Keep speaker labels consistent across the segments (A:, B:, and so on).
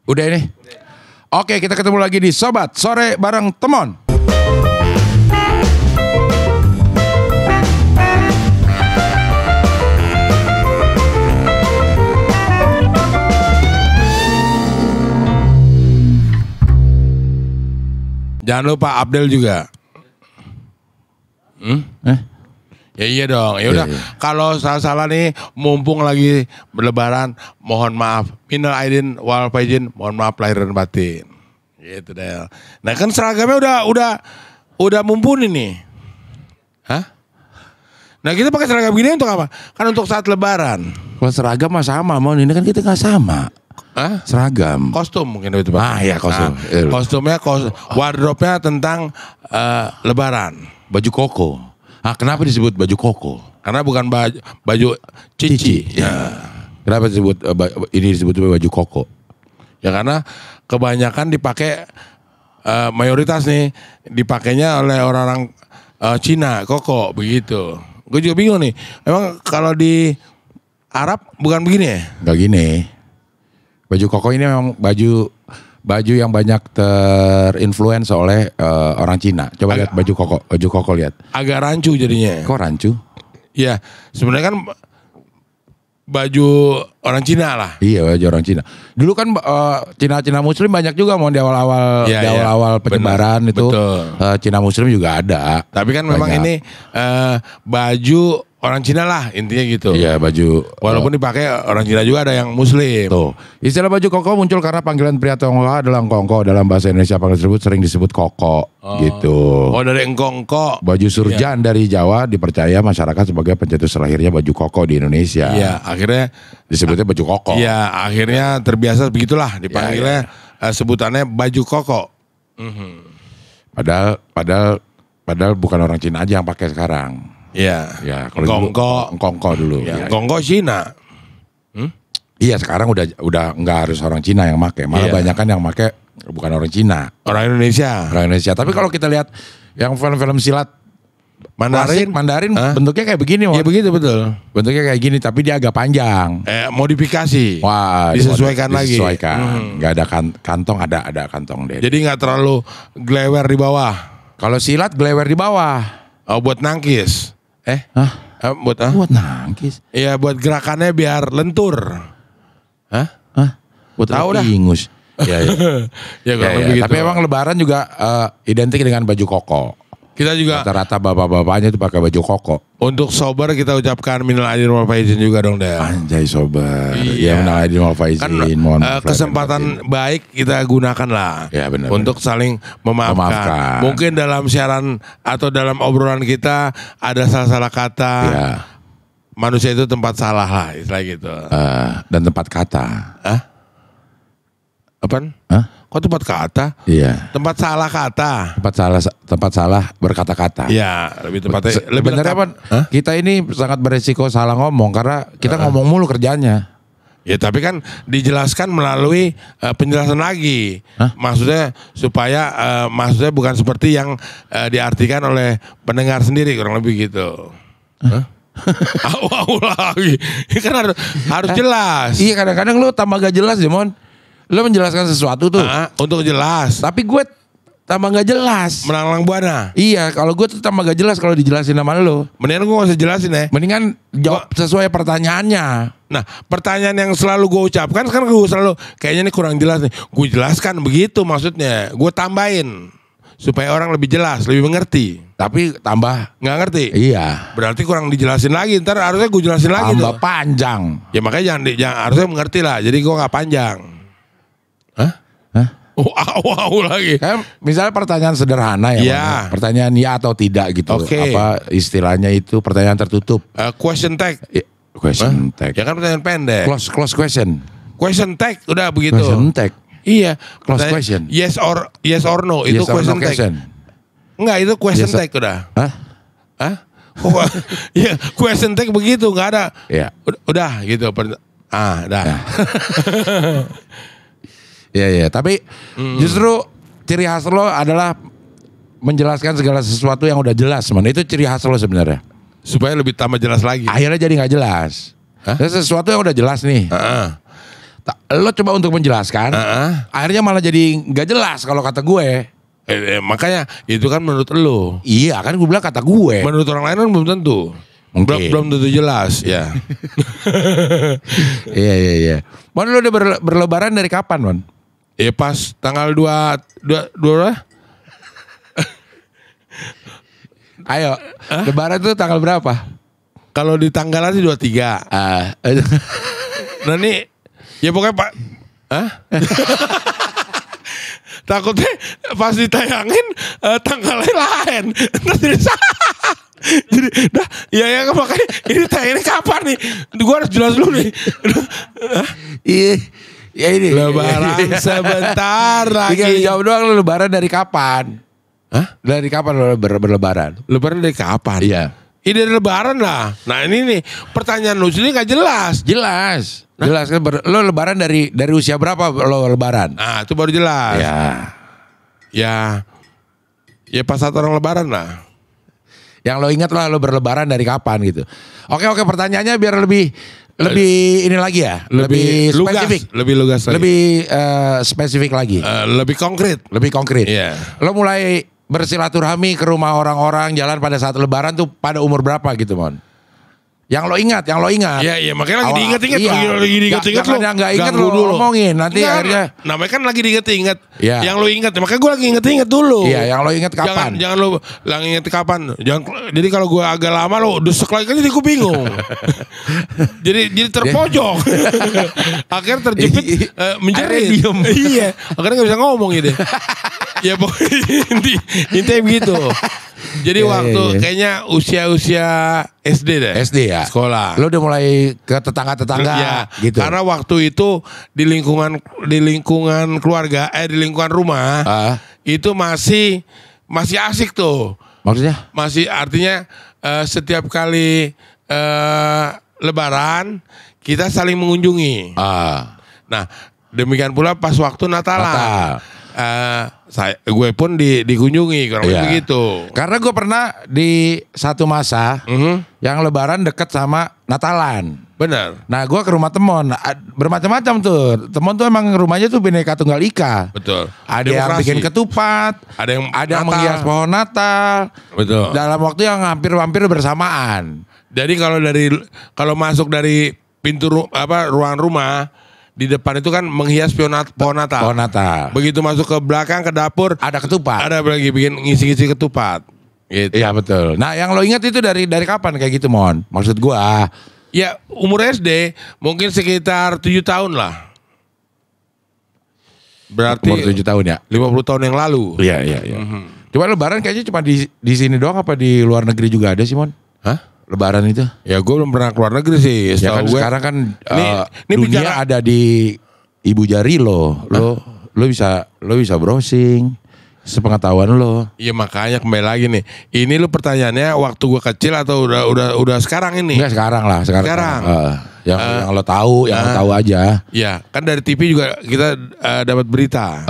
A: Udah ini? Oke, kita ketemu lagi di Sobat Sore bareng Temon.
B: Jangan lupa Abdel juga. Ya iya dong. Ya udah. Kalau salah-salah nih, mumpung lagi berlebaran, mohon maaf. Minal aidin wal faizin, mohon maaf lahir dan batin. Gitu deh. Nah kan seragamnya udah mumpuni nih. Hah? Nah kita pakai seragam gini untuk apa? Kan untuk saat lebaran.
A: Kalau seragam mah sama, Mon. Ini kan kita nggak sama.
B: Hah?
A: Seragam.
B: Kostum mungkin itu Pak.
A: Ah ya kostum.
B: Nah, kostumnya wardrobe-nya tentang lebaran.
A: Baju koko. Ah kenapa disebut baju koko?
B: Karena bukan baju cici.
A: Ya. Kenapa disebut ini disebut baju koko?
B: Ya karena kebanyakan dipakai mayoritas nih dipakainya oleh orang-orang Cina, koko begitu. Gue juga bingung nih. Emang kalau di Arab bukan begini ya?
A: Gak gini. Baju koko ini memang baju yang banyak terinfluence oleh orang Cina. Coba lihat baju koko lihat.
B: Agak rancu jadinya.
A: Kok rancu?
B: Iya, sebenarnya kan baju orang Cina lah.
A: Iya, baju orang Cina. Dulu kan Cina Muslim banyak juga mau di awal-awal penyebaran itu. Cina Muslim juga ada.
B: Tapi kan memang ini baju orang Cina lah intinya gitu.
A: Iya baju.
B: Walaupun dipakai orang Cina juga ada yang Muslim.
A: Tuh. Istilah baju koko muncul karena panggilan pria Tionghoa adalah engkongko. Dalam bahasa Indonesia panggilan tersebut sering disebut koko. Gitu.
B: Oh dari engkongko.
A: Baju surjan dari Jawa dipercaya masyarakat sebagai pencetus lahirnya baju koko di Indonesia.
B: Iya akhirnya
A: disebutnya baju koko.
B: Iya akhirnya terbiasa begitulah dipanggilnya sebutannya baju koko.
A: Padahal bukan orang Cina aja yang pakai sekarang.
B: Iya.
A: Ya, kalau engkongko dulu.
B: Ya, engkongko Cina.
A: Iya, sekarang udah enggak harus orang Cina yang pakai. Malah banyak kan yang pakai bukan orang Cina.
B: Orang Indonesia.
A: Tapi kalau kita lihat yang film-film silat Mandarin bentuknya kayak begini.
B: Iya begitu betul.
A: Bentuknya kayak gini tapi dia agak panjang.
B: Modifikasi.
A: Wah,
B: disesuaikan lagi.
A: Enggak ada kantong, ada kantong deh.
B: Jadi enggak terlalu glewer di bawah.
A: Kalau silat glewer di bawah.
B: Oh, buat nangkis.
A: Buat nangkis.
B: Iya, buat gerakannya biar lentur.
A: Buat
B: tahu dah.
A: ingus. Ya.
B: Begitu.
A: Tapi emang lebaran juga identik dengan baju koko.
B: Kita juga
A: rata-rata bapak-bapaknya itu pakai baju koko.
B: Untuk sober kita ucapkan minal aidin wal faizin juga dong deh.
A: Anjay sober.
B: Iya.
A: Ya minal aidin wal faizin.
B: Kan kesempatan baik kita gunakan lah.
A: Ya, benar,
B: untuk saling memaafkan. Mungkin dalam siaran atau dalam obrolan kita ada salah-salah kata.
A: Ya.
B: Manusia itu tempat salah lah istilah gitu.
A: Dan tempat kata.
B: Apaan? Kok tempat kata?
A: Iya.
B: Tempat salah kata.
A: Tempat salah berkata-kata.
B: Iya, lebih tepatnya.
A: Sebenarnya apa? Kita ini sangat beresiko salah ngomong karena kita ngomong mulu kerjanya.
B: Ya tapi kan dijelaskan melalui penjelasan lagi. Maksudnya supaya maksudnya bukan seperti yang diartikan oleh pendengar sendiri kurang lebih gitu. Lagi. Kan harus jelas.
A: Iya kadang-kadang lu tambah gak jelas ya Mon. Lu menjelaskan sesuatu tuh.
B: Untuk jelas.
A: Tapi gue tambah gak jelas.
B: Menanglang buana.
A: Iya kalau gue tuh tambah gak jelas kalau dijelasin sama lu.
B: Mendingan gue gak usah jelasin ya.
A: Mendingan jawab sesuai pertanyaannya.
B: Nah pertanyaan yang selalu gue ucapkan kan gue selalu kayaknya ini kurang jelas nih. Gue jelaskan begitu maksudnya. Gue tambahin. Supaya orang lebih jelas, lebih mengerti.
A: Tapi tambah
B: nggak ngerti.
A: Iya.
B: Berarti kurang dijelasin lagi. Ntar harusnya gue jelasin lagi
A: tambah panjang.
B: Ya makanya jangan harusnya mengerti lah. Jadi gue nggak panjang. Wow lagi.
A: Kayak misalnya pertanyaan sederhana ya. Pertanyaan ya atau tidak gitu. Apa istilahnya itu pertanyaan tertutup.
B: Question tag.
A: Question tag.
B: Ya kan pertanyaan pendek.
A: Close question.
B: Question tag udah begitu.
A: Question tag.
B: Iya.
A: Close question.
B: Yes or no itu question tag. Enggak itu question tag udah. Iya question tag begitu nggak ada.
A: Iya.
B: Udah gitu. Dah.
A: Iya. Tapi justru ciri khas lo adalah menjelaskan segala sesuatu yang udah jelas, man. Itu ciri khas lo sebenarnya.
B: Supaya lebih tambah jelas lagi.
A: Akhirnya jadi nggak jelas. Sesuatu yang udah jelas nih. lo coba untuk menjelaskan, akhirnya malah jadi nggak jelas kalau kata gue.
B: Makanya itu kan menurut lo.
A: Iya kan gue bilang kata gue.
B: Menurut orang lain kan belum tentu.
A: Mungkin.
B: Belum tentu jelas ya.
A: Iya. Mon, lo udah berlebaran dari kapan, Mon?
B: Ya pas tanggal 2
A: Ayo, lebaran tuh tanggal berapa?
B: kalau di tanggalan sih 23. Nah nih, ya pokoknya Pak. Takutnya pas ditayangin tanggalnya lain. Jadi, ya makanya ini tayangnya kapan nih? Gue harus jelas dulu nih.
A: Iya, ya ini.
B: Lebaran sebentar lagi.
A: Tinggal jawab doang, lo lebaran dari kapan?
B: Hah?
A: Dari kapan lo berlebaran?
B: Lebaran dari kapan?
A: Iya.
B: Ini dari lebaran lah. Nah ini nih pertanyaan lu sini gak jelas.
A: Jelas. Jelas kan lo lebaran dari usia berapa lo lebaran?
B: Nah itu baru jelas.
A: Ya.
B: Ya pas saat orang lebaran lah.
A: Yang lo ingat lah lo berlebaran dari kapan gitu. Oke, pertanyaannya biar lebih ini lagi ya. Lebih spesifik.
B: Lebih lugas lagi.
A: Lebih spesifik lagi.
B: Lebih konkret.
A: Lebih konkret.
B: Iya.
A: Lo mulai bersilaturahmi ke rumah orang-orang jalan pada saat lebaran tuh pada umur berapa gitu, Mon? Yang lo ingat.
B: Iya, makanya lagi diinget-inget.
A: Iya.
B: Lagi diinget-inget lo.
A: Nggak inget lo ngomongin. Nanti akhirnya.
B: Namanya kan lagi diinget-inget.
A: Iya.
B: Yang lo inget. Makanya gue lagi inget-inget dulu.
A: Iya, yang lo inget kapan?
B: Jangan lo lagi inget kapan. Jadi kalau gue agak lama lo desek lagi kan jadi gue bingung. jadi terpojok. Akhirnya terjepit menjerit. Iya. Akhirnya gak bisa ngomong gitu. Ya pokoknya intinya begitu. Jadi waktu kayaknya usia SD deh.
A: SD ya.
B: Sekolah.
A: Lo udah mulai ke tetangga-tetangga
B: Ya,
A: gitu.
B: karena waktu itu di lingkungan keluarga, di lingkungan rumah itu masih asik tuh.
A: Maksudnya?
B: Masih artinya setiap kali Lebaran kita saling mengunjungi. Nah demikian pula pas waktu Natalan. Gue pun dikunjungi kurang lebih begitu.
A: Karena gue pernah di satu masa yang lebaran deket sama Natalan.
B: Benar.
A: Nah gue ke rumah temon, bermacam-macam tuh. Temon tuh emang rumahnya tuh Bhinneka Tunggal Ika.
B: Betul.
A: Ada yang bikin ketupat, ada yang menghias pohon Natal.
B: Betul.
A: Dalam waktu yang hampir bersamaan.
B: Jadi kalau masuk dari pintu ruangan rumah, di depan itu kan menghias pohon Natal.
A: Pohon Natal.
B: Begitu masuk ke belakang ke dapur
A: ada ketupat.
B: Ada lagi bikin ngisi-ngisi ketupat. Gitu.
A: Iya betul. Nah yang lo ingat itu dari kapan kayak gitu, Mon? Maksud gua.
B: Ya umur SD mungkin sekitar 7 tahun lah. Berarti
A: umur 7 tahun ya.
B: 50 tahun yang lalu.
A: Iya. Coba lebaran kayaknya cuma di sini doang apa di luar negeri juga ada sih, Mon?
B: Hah?
A: Lebaran itu?
B: Ya gue belum pernah keluar negeri sih.
A: Ya kan
B: gue.
A: sekarang kan
B: ini
A: dunia
B: bicara,
A: ada di ibu jari lo. Lo bisa browsing sepengetahuan lo.
B: Iya makanya kembali lagi nih. Ini lo pertanyaannya waktu gue kecil atau udah sekarang ini?
A: Enggak sekarang lah. Sekarang. Yang lo tahu, yang lo tahu aja.
B: Ya kan dari TV juga kita dapat berita.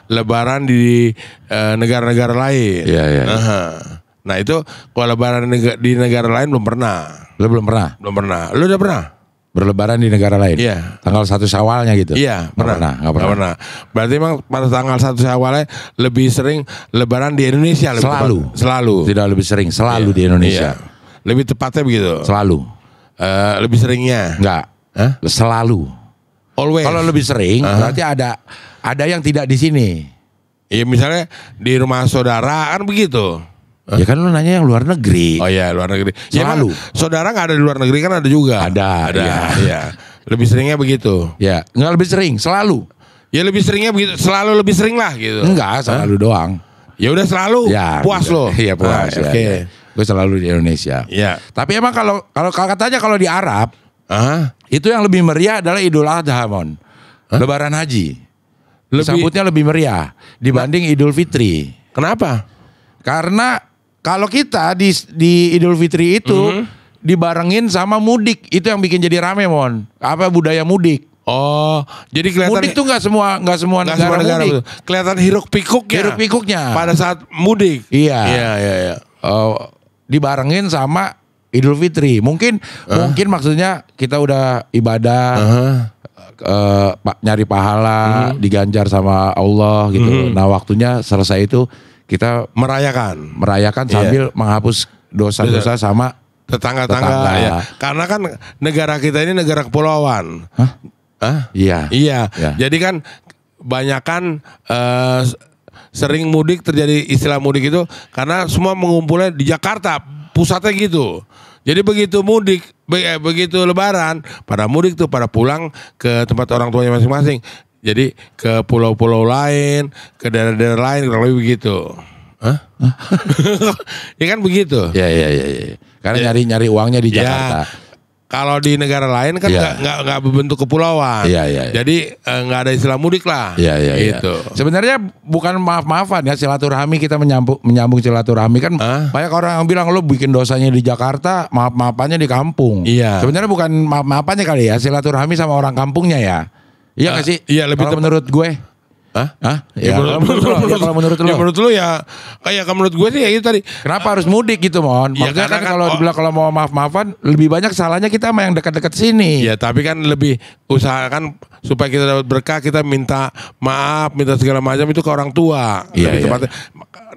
B: Lebaran di negara-negara lain.
A: Iya.
B: Nah itu kalau lebaran di negara lain belum pernah.
A: Lo belum pernah?
B: Belum pernah. Lo udah pernah?
A: Berlebaran di negara lain?
B: Iya.
A: Tanggal 1 Syawalnya gitu?
B: Iya.
A: Nggak pernah.
B: Berarti emang pada tanggal 1 Syawalnya lebih sering lebaran di Indonesia. Selalu.
A: Tidak lebih sering, selalu di Indonesia.
B: Iya. Lebih tepatnya begitu.
A: Selalu.
B: Lebih seringnya?
A: Enggak. Selalu.
B: Always.
A: Kalau lebih sering berarti ada yang tidak di sini.
B: Iya misalnya di rumah saudara kan begitu.
A: Ya kan lu nanya yang luar negeri.
B: Oh iya luar negeri.
A: Selalu.
B: Ya, saudara nggak ada di luar negeri kan ada juga.
A: Ada.
B: Iya. Lebih seringnya begitu.
A: Ya nggak lebih sering, selalu.
B: Ya lebih seringnya begitu. Selalu lebih sering lah gitu.
A: Enggak, selalu doang.
B: Ya udah selalu.
A: Ya,
B: puas lo.
A: Iya puas. Oke. Gue selalu di Indonesia.
B: Iya.
A: Tapi emang kalau katanya kalau di Arab, itu yang lebih meriah adalah Idul Adha, Mon. Lebaran Haji. Sambutnya lebih meriah dibanding Idul Fitri.
B: Kenapa?
A: Karena kalau kita di Idul Fitri itu dibarengin sama mudik, itu yang bikin jadi rame, Mon. Apa budaya mudik?
B: Oh, jadi kelihatan
A: mudik tuh nggak semua negara mudik.
B: Betul. Kelihatan hiruk-pikuknya pada saat mudik.
A: Iya. Dibarengin sama Idul Fitri. Mungkin maksudnya kita udah ibadah nyari pahala, diganjar sama Allah gitu. Nah waktunya selesai itu kita merayakan sambil menghapus dosa-dosa sama
B: tetangga ya. Karena kan negara kita ini negara kepulauan.
A: Iya.
B: Jadi kan banyakan sering mudik, terjadi istilah mudik itu karena semua mengumpulnya di Jakarta, pusatnya gitu. Jadi begitu mudik, begitu lebaran, pada mudik tuh pada pulang ke tempat orang tuanya masing-masing. Jadi ke pulau-pulau lain, ke daerah-daerah lain, kurang lebih begitu. Ya kan begitu.
A: Iya. Karena nyari uangnya di Jakarta.
B: Kalau di negara lain kan nggak berbentuk kepulauan.
A: Iya.
B: Jadi nggak ada istilah mudik lah.
A: Iya.
B: Gitu.
A: Sebenarnya bukan maaf-maafan ya, silaturahmi, kita menyambung silaturahmi kan. Banyak orang yang bilang lo bikin dosanya di Jakarta, maaf-maafannya di kampung.
B: Iya.
A: Sebenarnya bukan maaf-maafannya kali ya, silaturahmi sama orang kampungnya ya. Iya nggak sih?
B: Iya, lebih
A: menurut gue.
B: Ya, kalau menurut lu. Ya menurut lu ya kayak menurut gue sih ya itu tadi.
A: Kenapa harus mudik gitu, Mon? Maksudnya kan kalau dibilang kalau mau maaf-maafan lebih banyak salahnya kita sama yang dekat-dekat sini.
B: Ya tapi kan lebih usahakan supaya kita dapat berkah, kita minta maaf, minta segala macam itu ke orang tua. Lebih tepatnya.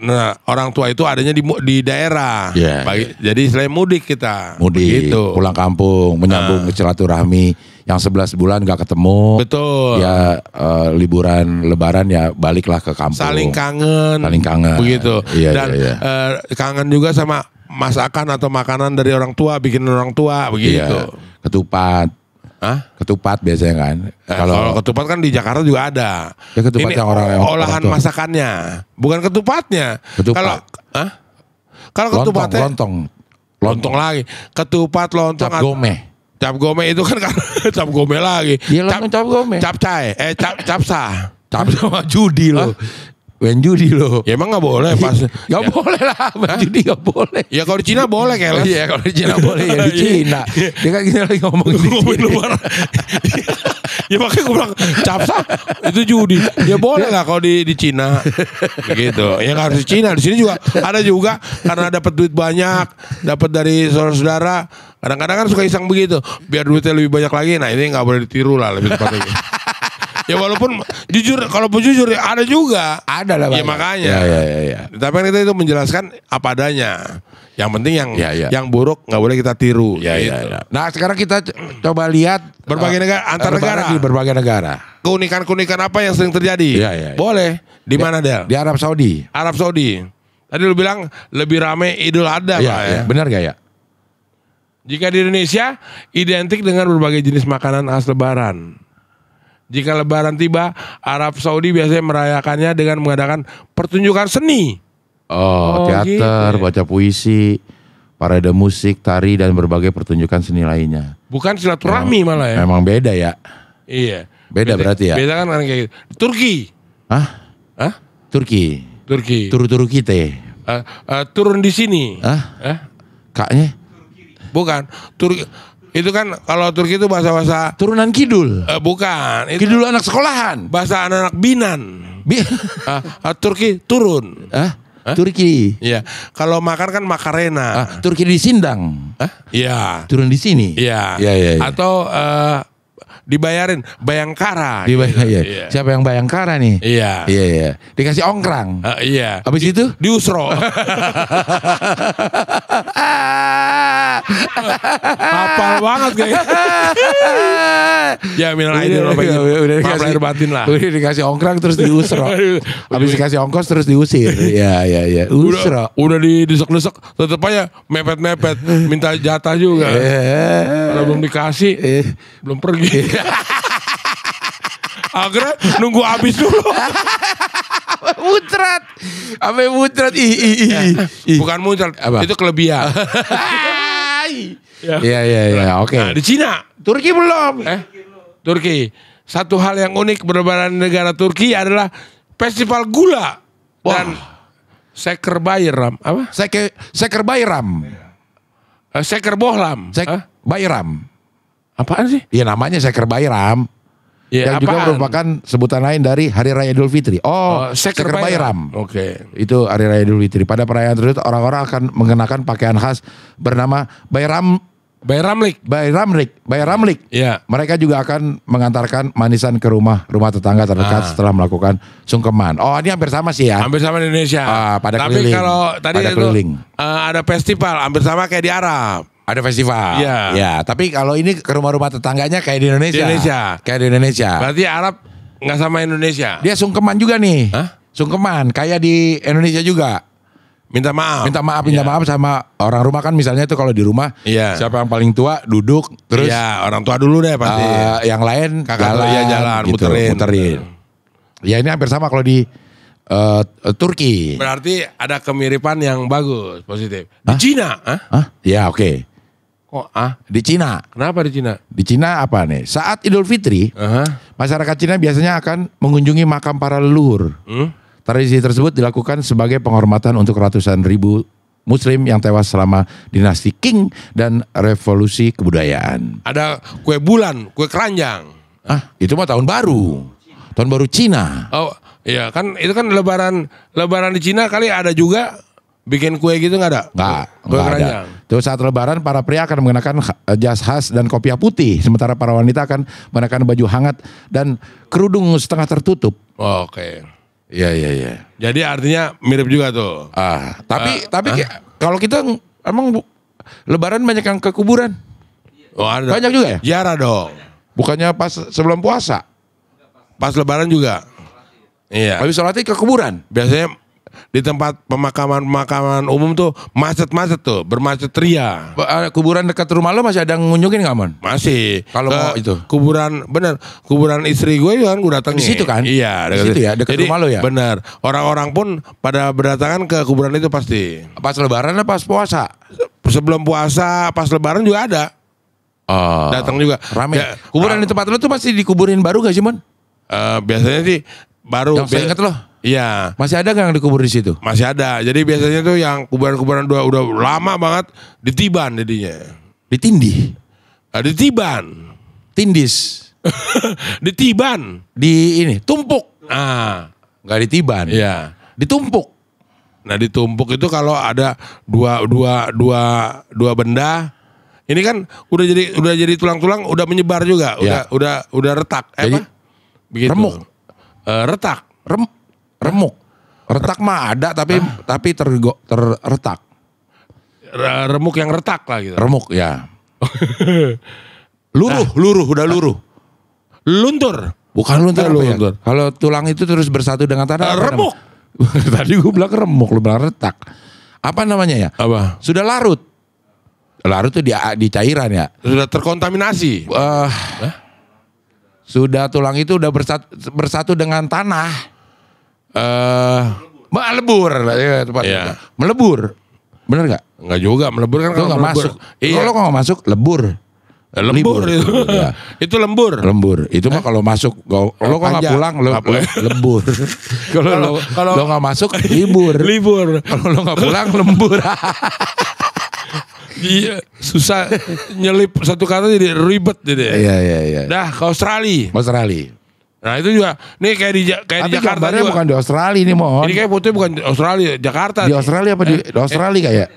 B: Nah, orang tua itu adanya di daerah. Jadi selain mudik kita.
A: Mudik, gitu. Pulang kampung, menyambung silaturahmi. Yang 11 bulan gak ketemu.
B: Betul.
A: Ya liburan lebaran ya baliklah ke kampung.
B: Saling kangen. Begitu. Dan kangen juga sama masakan atau makanan dari orang tua, bikin orang tua begitu.
A: Iya. Ketupat. Ketupat biasanya kan.
B: Kalau ketupat kan di Jakarta juga ada.
A: Ya ketupat
B: ini
A: yang
B: olahan masakannya, bukan ketupatnya. Kalau ketupatnya lontong lagi. Ketupat, lontong, cap gome itu kan cap gome lagi.
A: Iya cap gome.
B: Capcay, capsa.
A: Capsa judi loh. Main judi loh.
B: Ya emang gak boleh pas.
A: Gak boleh lah, main judi gak boleh.
B: Ya kalau di Cina boleh keles.
A: Iya kalau di Cina boleh ya di Cina. Dia kan kita lagi ngomongin
B: luar. Ya makanya gue bilang capsa itu judi. Ya boleh lah kalau di Cina. Begitu. Ya gak harus di Cina. Di sini juga ada juga karena dapat duit banyak, dapat dari saudara-saudara. Kadang-kadang kan suka iseng begitu, biar duitnya lebih banyak lagi. Nah ini nggak boleh ditiru lah lebih tepatnya. Ya walaupun jujur, kalau jujur ya ada juga.
A: Ada lah.
B: Ya makanya.
A: Ya.
B: Tapi kan kita itu menjelaskan apa adanya. Yang penting yang buruk nggak boleh kita tiru.
A: Iya. Nah sekarang kita coba lihat
B: berbagai negara, antar negara.
A: Di berbagai negara.
B: Keunikan apa yang sering terjadi?
A: Iya.
B: Boleh. Di mana Del?
A: Di Arab Saudi.
B: Arab Saudi. Tadi lu bilang lebih rame Idul Adha, Pak ya.
A: Benar gak ya?
B: Jika di Indonesia identik dengan berbagai jenis makanan khas Lebaran. Jika Lebaran tiba, Arab Saudi biasanya merayakannya dengan mengadakan pertunjukan seni.
A: Teater, gitu. Baca puisi, parade musik, tari, dan berbagai pertunjukan seni lainnya.
B: Bukan silaturahmi malah ya.
A: Memang beda ya.
B: Iya.
A: Beda berarti ya.
B: Beda kan kayak gitu. Turki.
A: Turki. Turu-turu kita.
B: Turun di sini.
A: Kaknya?
B: Bukan. Turki itu kan kalau Turki itu bahasa
A: turunan kidul.
B: Bukan.
A: Itu kidul anak sekolahan.
B: Bahasa anak-anak binan. Turki turun.
A: Turki.
B: Iya. Kalau makan kan makarena.
A: Turki di Sindang.
B: Iya.
A: Turun di sini.
B: Iya. Atau dibayarin Bayangkara.
A: Iya. Siapa yang Bayangkara nih?
B: Iya.
A: Dikasih ongkrang.
B: Iya.
A: Habis itu
B: diusro. Hafal banget kayaknya. Ya minal aidin wal faizin. Maaf lahir batin lah.
A: Udah dikasih ongkrang terus diusro. Habis dikasih ongkos terus diusir. Iya. Usro.
B: Udah didesek-desek tetep aja mepet-mepet minta jatah juga. Kalau belum dikasih belum pergi. Akhirnya nunggu habis dulu.
A: Muncrat.
B: Bukan muncrat. Itu kelebihan.
A: Iya. Oke.
B: Nah, di Cina.
A: Turki belum.
B: Turki. Satu hal yang unik berlebaran negara Turki adalah festival gula. Dan Seker Bayram. Apa?
A: Seker Bayram.
B: Seker Bohlam.
A: Bayram.
B: Apaan sih?
A: Iya namanya Seker Bayram.
B: Ya,
A: yang juga merupakan sebutan lain dari Hari Raya Idul Fitri.
B: Seker Bayram. Oke.
A: Itu Hari Raya Idul Fitri. Pada perayaan tersebut orang-orang akan mengenakan pakaian khas bernama Bayram Bayramlik.
B: Iya.
A: Mereka juga akan mengantarkan manisan ke rumah tetangga terdekat setelah melakukan sungkeman. Oh, ini hampir sama sih ya.
B: Hampir sama di Indonesia.
A: Pada
B: Tapi
A: keliling.
B: kalau tadi
A: Pada
B: itu
A: keliling.
B: ada festival hampir sama kayak di Arab.
A: Ada festival.
B: Iya.
A: Ya, tapi kalau ini ke rumah-rumah tetangganya kayak di Indonesia.
B: Di Indonesia.
A: Kayak di Indonesia.
B: Berarti Arab nggak sama Indonesia.
A: Dia sungkeman juga nih.
B: Hah?
A: Sungkeman kayak di Indonesia juga.
B: Minta maaf.
A: Minta maaf sama orang rumah kan, misalnya itu kalau di rumah
B: Iya.
A: siapa yang paling tua duduk terus
B: Iya, orang tua dulu deh pasti.
A: yang lain
B: Kakak tua, iya, jalan,
A: gitu, muterin. Ya ini hampir sama kalau di Turki.
B: Berarti ada kemiripan yang bagus, positif. Di Cina,
A: Hah? Ya oke.
B: Kok
A: Di Cina.
B: Kenapa di Cina?
A: Di Cina apa nih? Saat Idul Fitri,
B: Aha.
A: masyarakat Cina biasanya akan mengunjungi makam para leluhur. Tradisi tersebut dilakukan sebagai penghormatan untuk ratusan ribu Muslim yang tewas selama dinasti Qing dan revolusi kebudayaan.
B: Ada kue bulan, kue keranjang.
A: Itu mah tahun baru. Tahun baru Cina.
B: Oh, iya kan itu kan lebaran di Cina kali ada juga bikin kue gitu nggak ada? Kue
A: Nggak
B: keranjang.
A: ada. Terus saat lebaran para pria akan mengenakan jas khas dan kopiah putih, sementara para wanita akan mengenakan baju hangat dan kerudung setengah tertutup.
B: Oh, oke.
A: Iya.
B: Jadi artinya mirip juga tuh.
A: Tapi kalau kita emang lebaran banyak yang ke kuburan.
B: Oh, ada.
A: Banyak juga ya?
B: Ziarah dong.
A: Bukannya pas sebelum puasa.
B: Pas lebaran juga. Iya.
A: Habis sholatnya ke kuburan.
B: Biasanya di tempat pemakaman umum tuh macet-macet tuh, bermacet ria.
A: Kuburan dekat rumah lo masih ada yang ngunjungin nggak, Mon?
B: Masih.
A: Kalau mau itu.
B: Kuburan, bener. Kuburan istri gue kan gue datangin.
A: Di situ kan?
B: Iya.
A: Di situ ya, dekat
B: Jadi,
A: rumah lo ya?
B: Bener. Orang-orang pun pada berdatangan ke kuburan itu pasti.
A: Pas lebaran apa pas puasa?
B: Sebelum puasa, pas lebaran juga ada. Datang juga.
A: Rame.
B: Ya,
A: Kuburan di tempat lo tuh masih dikuburin baru gak sih, Mon?
B: biasanya sih baru.
A: Yang saya ingat lo.
B: Iya.
A: Masih ada gak yang dikubur di situ?
B: Masih ada. Jadi biasanya tuh yang kuburan-kuburan udah lama banget ditiban jadinya.
A: Ditindih.
B: Ditiban.
A: Tindis.
B: Ditiban.
A: Di ini, tumpuk. Gak ditiban.
B: Iya.
A: Ditumpuk.
B: Nah, ditumpuk itu kalau ada dua benda. Ini kan udah jadi tulang-tulang, udah menyebar juga,
A: Ya.
B: udah retak.
A: Jadi,
B: apa? Begitu.
A: remuk.
B: Retak.
A: Remuk. Retak mah ada tapi terretak.
B: Remuk yang retak lah gitu.
A: Remuk ya. Luruh, udah luruh.
B: Luntur.
A: Bukan luntur, apa ya?
B: Luntur.
A: Kalau tulang itu terus bersatu dengan tanah. apa
B: Remuk.
A: namanya? Tadi gue bilang remuk, lu bilang retak. Apa namanya ya?
B: Apa?
A: Sudah larut. Larut tuh di cairan ya.
B: Sudah terkontaminasi.
A: Sudah tulang itu udah bersatu dengan tanah. Melebur. Ya, tepat.
B: Iya.
A: Melebur. Bener gak?
B: Enggak juga, melebur kan
A: Itu
B: kalau
A: gak
B: melebur.
A: masuk.
B: Iya.
A: Kalau kok gak masuk, lebur.
B: Lembur itu.
A: Iya.
B: Itu lembur.
A: Lembur. Itu mah kalau masuk, lo kok gak
B: Panja.
A: pulang,
B: Nggak pulang.
A: lembur. Kalau lo gak masuk, libur.
B: Libur.
A: Kalau lo gak pulang, lembur.
B: Iya, susah nyelip satu kata jadi ribet jadi.
A: Iya.
B: Dah ke Australia.
A: Australia.
B: Nah itu juga, nih kayak di
A: Tapi
B: Jakarta
A: gambarnya
B: juga.
A: bukan di Australia nih, Mon.
B: Ini kayak fotonya bukan di Australia, Jakarta.
A: Di Australia apa di Australia kayak?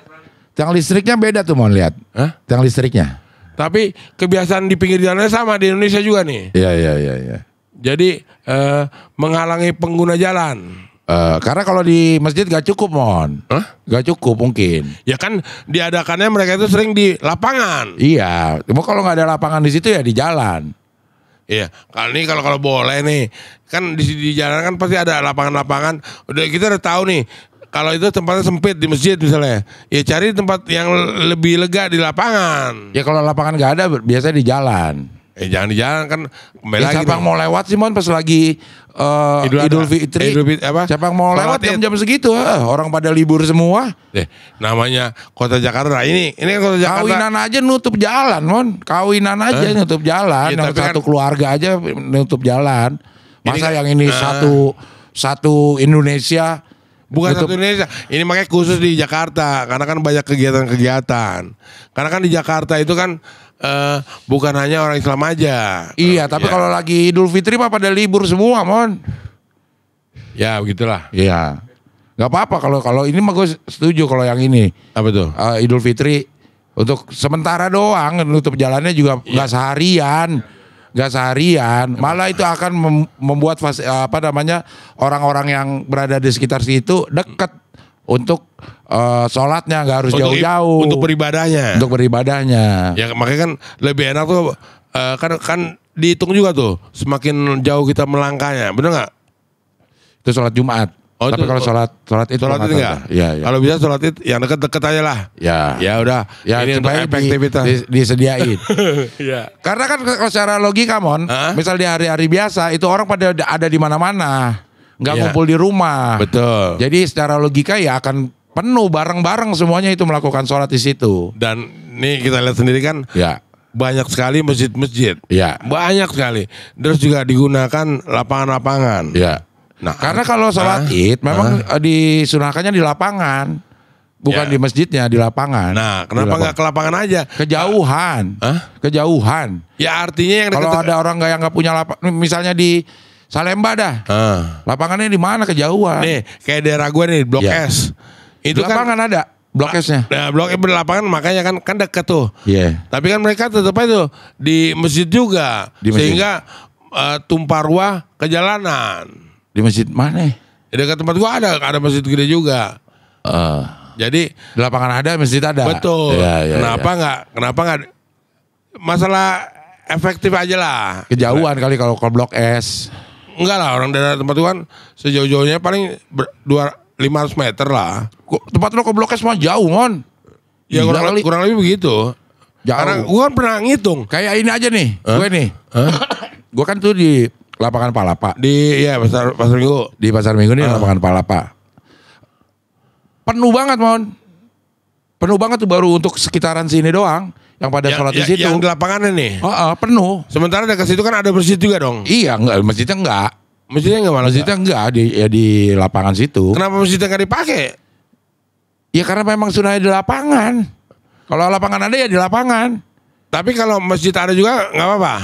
A: Tiang listriknya beda tuh, Mon, lihat.
B: Hah?
A: Tiang listriknya.
B: Tapi kebiasaan di pinggir jalannya sama di Indonesia juga nih.
A: Iya.
B: Jadi menghalangi pengguna jalan.
A: Karena kalau di masjid gak cukup, Mon.
B: Hah?
A: Gak cukup mungkin.
B: Ya kan diadakannya mereka itu sering di lapangan.
A: Iya. Cuma kalau nggak ada lapangan di situ ya di jalan.
B: Iya, kalau boleh nih, kan di jalan kan pasti ada lapangan-lapangan. Udah kita udah tahu nih, kalau itu tempatnya sempit di masjid misalnya, ya cari tempat yang lebih lega di lapangan.
A: Ya kalau lapangan nggak ada biasanya di jalan.
B: Jangan di jalan kan kembali
A: Ya,
B: lagi.
A: siapa yang mau lewat sih, Mon, pas lagi Idul Fitri.
B: apa?
A: Siapa yang mau lewat
B: Sholat Id.
A: jam segitu? Orang pada libur semua.
B: Namanya kota Jakarta. Ini kan kota Jakarta.
A: Kawinan aja nutup jalan, Mon. Kawinan aja nutup jalan.
B: Ya,
A: Yang
B: tapi
A: satu
B: kan-
A: keluarga aja nutup jalan. Masa
B: kan-
A: yang ini satu Indonesia.
B: Bukan
A: nutup-
B: satu Indonesia. Ini makanya khusus di Jakarta karena kan banyak kegiatan-kegiatan. Karena kan di Jakarta itu kan bukan hanya orang Islam aja.
A: Iya, tapi kalau lagi Idul Fitri mah pada libur semua, Mon.
B: Ya begitulah.
A: Iya. Gak apa-apa kalau ini mah gue setuju kalau yang ini.
B: Apa tuh?
A: Idul Fitri Untuk sementara doang, nutup jalannya juga nggak seharian. Nggak seharian, malah itu akan membuat orang-orang yang berada di sekitar situ dekat untuk sholatnya, nggak harus jauh-jauh.
B: Untuk beribadahnya.
A: Untuk beribadahnya.
B: Ya makanya kan lebih enak tuh kan dihitung juga tuh semakin jauh kita melangkahnya, bener nggak?
A: Itu sholat Jumat.
B: Oh,
A: tapi kalau sholat itu
B: enggak.
A: Ya.
B: Kalau bisa sholat itu yang deket-deket aja lah.
A: Ya.
B: Ya udah.
A: Ya,
B: ini untuk efektivitas.
A: Disediain.
B: Ya.
A: Karena kan kalau secara logika misal di hari-hari biasa itu orang pada ada di mana-mana, nggak ngumpul di rumah.
B: Betul.
A: Jadi secara logika ya akan penuh bareng-bareng semuanya itu melakukan sholat di situ.
B: Dan nih kita lihat sendiri kan.
A: Ya.
B: Banyak sekali masjid-masjid.
A: Ya.
B: Banyak sekali. Terus juga digunakan lapangan-lapangan.
A: Ya. Nah, karena kalau sholat Id memang disunahkannya di lapangan, bukan di masjidnya, di lapangan.
B: Nah, kenapa nggak ke lapangan aja?
A: Kejauhan, kejauhan.
B: Ya artinya yang
A: kalau ada orang yang nggak punya lapangan, misalnya di Salemba dah, lapangannya di mana kejauhan?
B: Nih, kayak daerah gue nih, Blok S.
A: Itu lapangan kan, ada Blok S-nya.
B: Nah, Blok S berlapangan makanya kan dekat tuh.
A: Iya.
B: Tapi kan mereka tetap aja tuh di masjid juga, sehingga tumpah ruah ke jalanan.
A: Di masjid mana?
B: Di dekat tempat gua ada masjid gede juga. Jadi
A: di lapangan ada, masjid ada.
B: Betul. Kenapa nggak? Masalah efektif aja lah.
A: Kejauhan kali kalau ke Blok S.
B: Enggak lah, orang daerah tempat gua kan sejauh-jauhnya paling 500 meter lah.
A: Tempat lo ke Blok S mah jauh, Mon.
B: Ya kurang lebih begitu.
A: Jauh.
B: Karena gua kan pernah ngitung.
A: Kayak ini aja nih, gue nih. Gue kan tuh di Lapangan Palapa.
B: Pasar Minggu.
A: Di Pasar Minggu nih Lapangan Palapa. Penuh banget, Mon. Penuh banget tuh baru untuk sekitaran sini doang. Yang pada sholat di situ.
B: Yang di lapangannya nih.
A: Penuh.
B: Sementara dekat situ kan ada masjid juga dong.
A: Iya, enggak, masjidnya enggak.
B: Masjidnya enggak malah.
A: Masjidnya enggak di lapangan situ.
B: Kenapa masjidnya enggak dipakai?
A: Ya karena memang sudah di lapangan. Kalau lapangan ada ya di lapangan.
B: Tapi kalau masjid ada juga enggak apa-apa.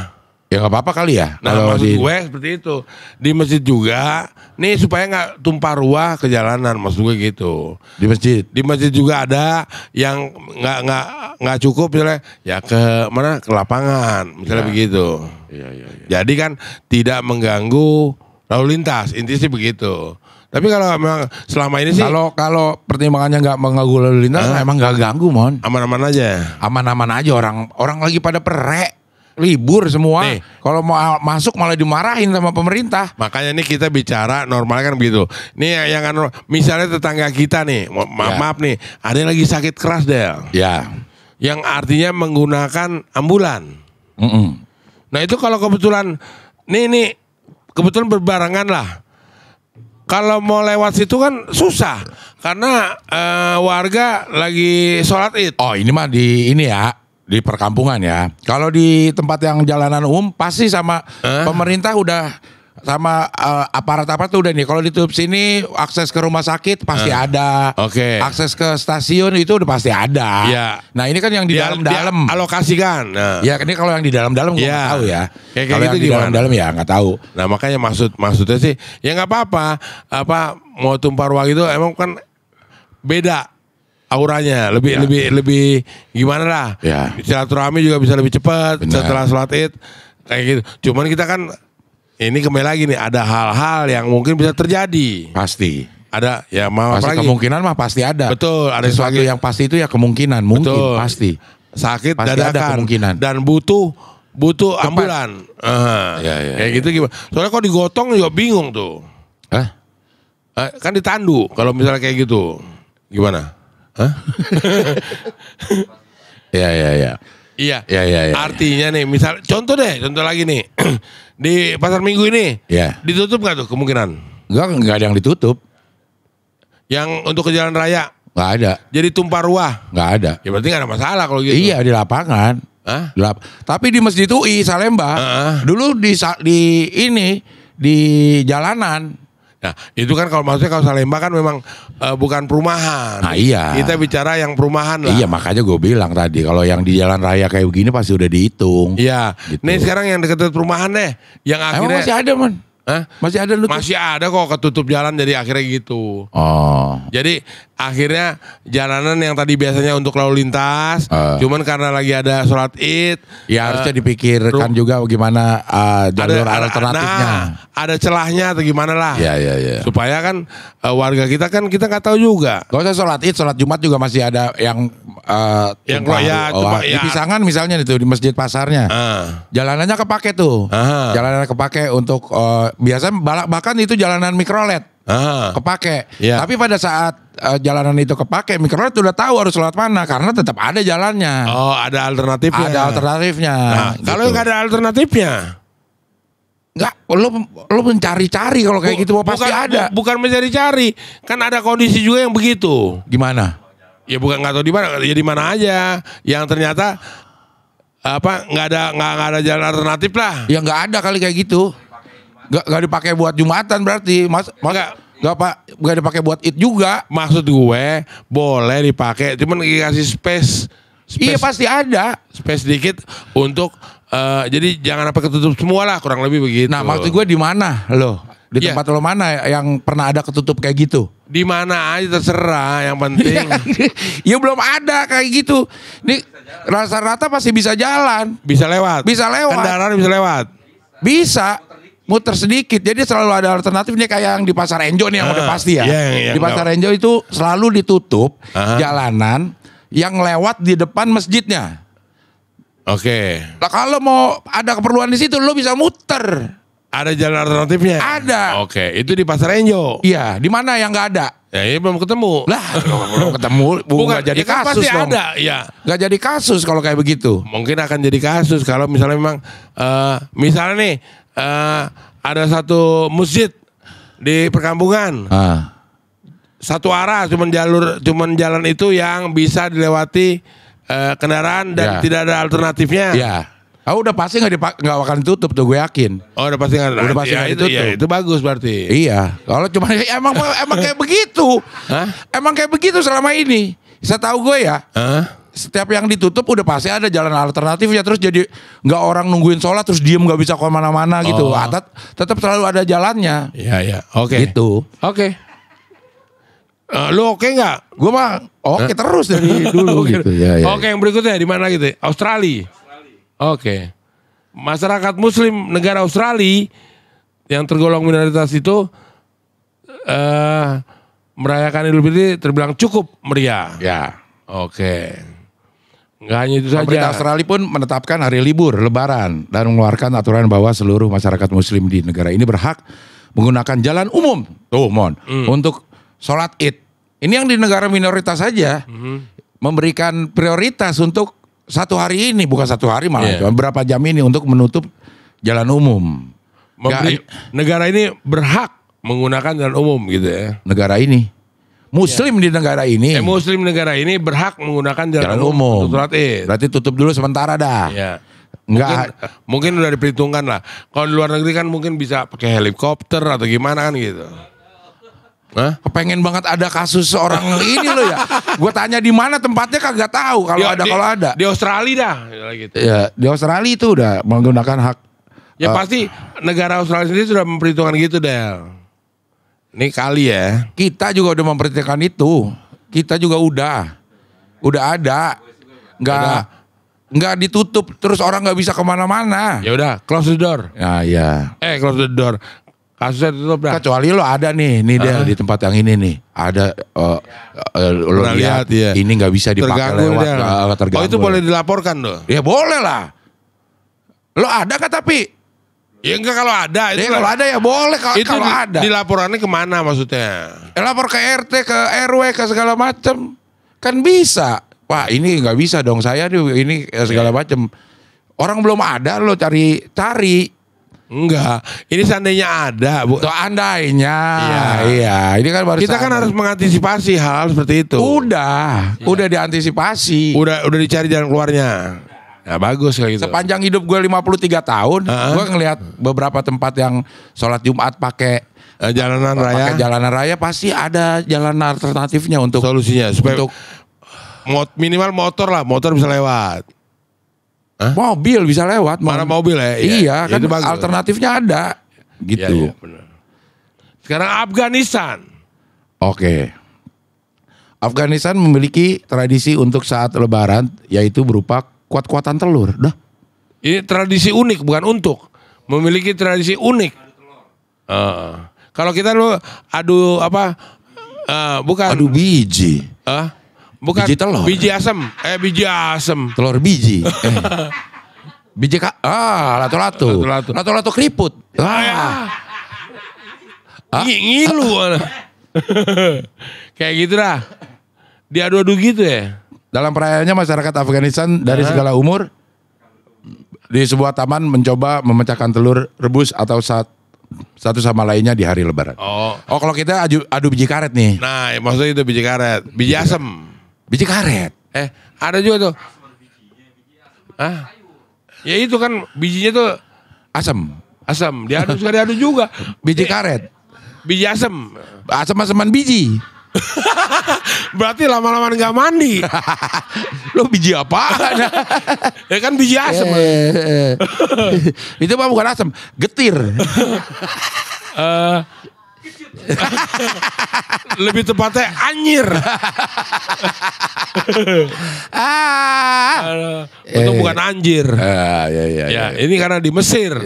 A: Ya nggak apa-apa kali ya.
B: Nah,
A: kalau
B: maksud gue seperti itu. Di masjid juga, nih supaya nggak tumpah ruah ke jalanan, maksud gue gitu.
A: Di masjid
B: juga ada yang nggak cukup misalnya, ya ke mana, ke lapangan, misalnya begitu.
A: Iya.
B: Jadi kan tidak mengganggu lalu lintas, intinya sih begitu. Tapi kalau memang selama ini sih,
A: kalau pertimbangannya nggak mengganggu lalu lintas, emang nggak ganggu, Mon.
B: Aman-aman aja.
A: Aman-aman aja, orang lagi pada perek. Libur semua. Kalau mau masuk malah dimarahin sama pemerintah.
B: Makanya nih kita bicara normal kan begitu. Nih yang kan misalnya tetangga kita nih, maaf nih, ada yang lagi sakit keras deh.
A: Ya.
B: Yang artinya menggunakan ambulan. Nah itu kalau kebetulan nih kebetulan berbarengan lah. Kalau mau lewat situ kan susah karena warga lagi sholat Id.
A: Oh ini mah di perkampungan ya. Kalau di tempat yang jalanan umum pasti sama pemerintah udah sama aparat-aparat tuh udah nih. Kalau ditutup sini akses ke rumah sakit pasti ada. Akses ke stasiun itu udah pasti ada.
B: Ya.
A: Nah ini kan yang di dalam-dalam.
B: Alokasikan. Nah.
A: Ya ini kalau yang di dalam-dalam gue nggak tahu ya.
B: Kalau
A: yang di dalam-dalam ya nggak tahu.
B: Nah makanya maksudnya sih ya nggak apa-apa. Mau tumpah ruah gitu emang kan beda. Auranya lebih gimana lah.
A: Ya.
B: Silaturahmi juga bisa lebih cepat setelah sholat Id kayak gitu. Cuman kita kan ini kembali lagi nih ada hal-hal yang mungkin bisa terjadi.
A: Pasti.
B: Ada ya mau
A: pasti kemungkinan mah pasti ada.
B: Betul. Ada
A: sesuatu yang pasti itu ya kemungkinan mungkin. Betul. Pasti.
B: Sakit
A: pasti
B: dadakan.
A: Ada kemungkinan.
B: Dan butuh ambulan. Kayak gitu gimana? Soalnya kalau digotong juga bingung tuh. Kan ditandu kalau misalnya kayak gitu. Gimana?
A: Iya.
B: Artinya nih, misal contoh lagi nih di Pasar Minggu ini, ditutup nggak tuh kemungkinan?
A: Nggak ada yang ditutup.
B: Yang untuk ke jalan raya?
A: Nggak ada.
B: Jadi tumpah ruah?
A: Nggak ada.
B: Ya berarti nggak ada masalah kalau gitu.
A: Iya di lapangan. Tapi di Masjid UI Salemba dulu di jalanan.
B: Nah itu kan kalau maksudnya kalau Salemba kan memang bukan perumahan.
A: Nah iya.
B: Kita bicara yang perumahan lah.
A: Iya makanya gue bilang tadi kalau yang di jalan raya kayak begini pasti udah dihitung.
B: Iya.
A: Gitu.
B: Nih sekarang yang dekat perumahan deh, yang akhirnya
A: masih ada man.
B: Masih ada kok ketutup jalan jadi akhirnya gitu.
A: Oh.
B: Jadi akhirnya jalanan yang tadi biasanya untuk lalu lintas, cuman karena lagi ada sholat Id,
A: Ya harusnya dipikirkan juga bagaimana jalur alternatifnya.
B: Ada celahnya atau gimana lah.
A: Iya.
B: Supaya kan warga kita nggak tahu juga.
A: Gak usah sholat Id, sholat Jumat juga masih ada yang di Pisangan misalnya itu di masjid pasarnya. Jalanannya kepake tuh. Jalanannya kepake untuk biasanya bahkan itu jalanan mikrolet. Kepake. Tapi pada saat jalanan itu kepake, mikrolet udah tahu harus lewat mana karena tetap ada jalannya.
B: Oh, ada alternatifnya.
A: Ada alternatifnya.
B: Nah,
A: gitu.
B: kalau nggak ada alternatifnya,
A: nggak, lo mencari-cari kalau kayak gitu pasti ada.
B: Bukan mencari-cari, kan ada kondisi juga yang begitu.
A: Gimana?
B: Ya bukan nggak tahu di mana, ya di mana aja. Yang ternyata nggak ada jalan alternatif lah.
A: Ya nggak ada kali kayak gitu. Nggak dipakai buat Jumatan berarti, nggak dipakai buat Id juga.
B: Maksud gue boleh dipakai, cuman dikasih space.
A: Iya pasti ada.
B: Space dikit untuk jadi jangan apa ketutup semua lah, kurang lebih begitu.
A: Nah maksud gue di mana lo? Di tempat lo mana yang pernah ada ketutup kayak gitu?
B: Di mana aja terserah, yang penting.
A: Ya belum ada kayak gitu. Nih rata-rata pasti bisa jalan.
B: Bisa lewat. Kendaraan bisa lewat.
A: Bisa. Muter sedikit, jadi selalu ada alternatifnya kayak yang di Pasar Enjo nih yang udah pasti ya. Di Pasar Enjo itu selalu ditutup jalanan yang lewat di depan masjidnya.
B: Oke.
A: Nah kalau mau ada keperluan di situ, lo bisa muter.
B: Ada jalan alternatifnya.
A: Ada.
B: Oke, itu di Pasar Enjo.
A: Iya, di mana yang nggak ada?
B: Ya ini belum ketemu.
A: Lah, belum ketemu, bukan jadi
B: kan
A: kasus
B: pasti
A: dong.
B: ada, ya.
A: Nggak jadi kasus kalau kayak begitu.
B: Mungkin akan jadi kasus kalau misalnya memang, misalnya nih. Ada satu masjid di perkampungan, satu arah, cuman jalan itu yang bisa dilewati kendaraan dan tidak ada alternatifnya.
A: Ya, udah pasti nggak akan ditutup tuh, gue yakin.
B: Oh, udah pasti nggak ditutup. Ya, itu bagus berarti.
A: Iya, kalau cuma emang kayak begitu, emang kayak begitu selama ini. Saya tahu gue ya. Setiap yang ditutup udah pasti ada jalan alternatif ya, terus jadi nggak orang nungguin sholat terus diem nggak bisa kemana-mana gitu. Tetap selalu ada jalannya.
B: Iya. Oke.
A: Gitu.
B: Oke. Lu oke nggak?
A: Gue mah oke terus dari dulu gitu. Ya.
B: Oke, yang berikutnya di mana gitu? Australia. Oke. Masyarakat Muslim negara Australia yang tergolong minoritas itu merayakan Idul Fitri terbilang cukup meriah.
A: Ya.
B: Oke. Nggak hanya itu saja.
A: Pemerintah Australia pun menetapkan hari libur Lebaran dan mengeluarkan aturan bahwa seluruh masyarakat Muslim di negara ini berhak menggunakan jalan umum, untuk sholat Id. Ini yang di negara minoritas saja memberikan prioritas untuk satu hari ini, bukan satu hari malah, beberapa jam ini untuk menutup jalan umum.
B: Negara ini berhak menggunakan jalan umum gitu ya.
A: Negara ini. Muslim di negara ini.
B: Muslim negara ini berhak menggunakan jalan umum untuk sholat Id.
A: Berarti tutup dulu sementara dah.
B: Ya. Mungkin udah diperhitungkan lah. Kalau di luar negeri kan mungkin bisa pakai helikopter atau gimana kan gitu.
A: Kepengen banget ada kasus seorang ini loh ya. Gue tanya di mana tempatnya kagak tahu kalau ada.
B: Di Australia dah gitu.
A: Ya, di Australia itu udah menggunakan hak.
B: Ya pasti negara Australia sendiri sudah memperhitungkan gitu, Del. Ini kali ya.
A: Kita juga udah memperhatikan itu. Kita juga udah ada. Nggak ditutup terus orang nggak bisa kemana-mana.
B: Ya udah, close the door.
A: Ya.
B: Close the door. Kasusnya tutup dah.
A: Kecuali lo ada nih dia di tempat yang ini nih. Ada lo lihat ya. Ini nggak bisa dipakai lewat.
B: Terganggu. Oh itu boleh dilaporkan loh.
A: Ya boleh lah. Lo ada kan tapi?
B: Ya enggak kalau ada.
A: Itu kalau ada ya boleh kalau ada.
B: Dilaporannya kemana maksudnya?
A: Lapor ke RT, ke RW, ke segala macam. Kan bisa. Wah ini nggak bisa dong saya ini segala macam. Orang belum ada lo cari.
B: Enggak. Ini seandainya ada, Bu.
A: Andainya. Iya. Ini kan baru.
B: Kita kan harus mengantisipasi hal seperti itu.
A: Udah diantisipasi.
B: Udah dicari jalan keluarnya. Ya bagus kayak gitu.
A: Sepanjang hidup gue 53 tahun, gue ngelihat beberapa tempat yang sholat Jumat pakai
B: jalanan raya.
A: Pakai jalanan raya pasti ada jalan alternatifnya untuk
B: solusinya supaya minimal motor bisa lewat.
A: Mobil bisa lewat.
B: Mana mobil ya?
A: Iya kan alternatifnya ada. Gitu.
B: Ya, benar. Sekarang Afghanistan.
A: Oke. Afghanistan memiliki tradisi untuk saat Lebaran, yaitu berupa kuat-kuatan telur. Dah.
B: Ini tradisi unik, bukan untuk. Memiliki tradisi unik. Kalau kita lu adu apa? Bukan.
A: Adu biji.
B: Bukan.
A: Biji telur.
B: Biji asem. Biji asem.
A: Telur biji. Biji lato-lato. Lato-lato keriput.
B: Ngilu. Kayak gitu dah. Diadu-adu gitu ya.
A: Dalam perayaannya masyarakat Afghanistan dari segala umur di sebuah taman mencoba memecahkan telur rebus atau satu sama lainnya di hari Lebaran. Oh, kalau kita adu biji karet nih.
B: Nah, maksudnya itu biji karet, biji asem.
A: Biji karet.
B: Ada juga tuh. Ya itu kan bijinya tuh
A: asem.
B: Diadu juga.
A: Biji karet.
B: Biji asem.
A: Asem-aseman biji.
B: Berarti lama-lama nggak mandi.
A: Lo biji apaan?
B: Ya kan biji asem.
A: Itu mah bukan asem, getir.
B: Lebih tepatnya anyir. Itu bukan anjir. Ya, ini karena di Mesir.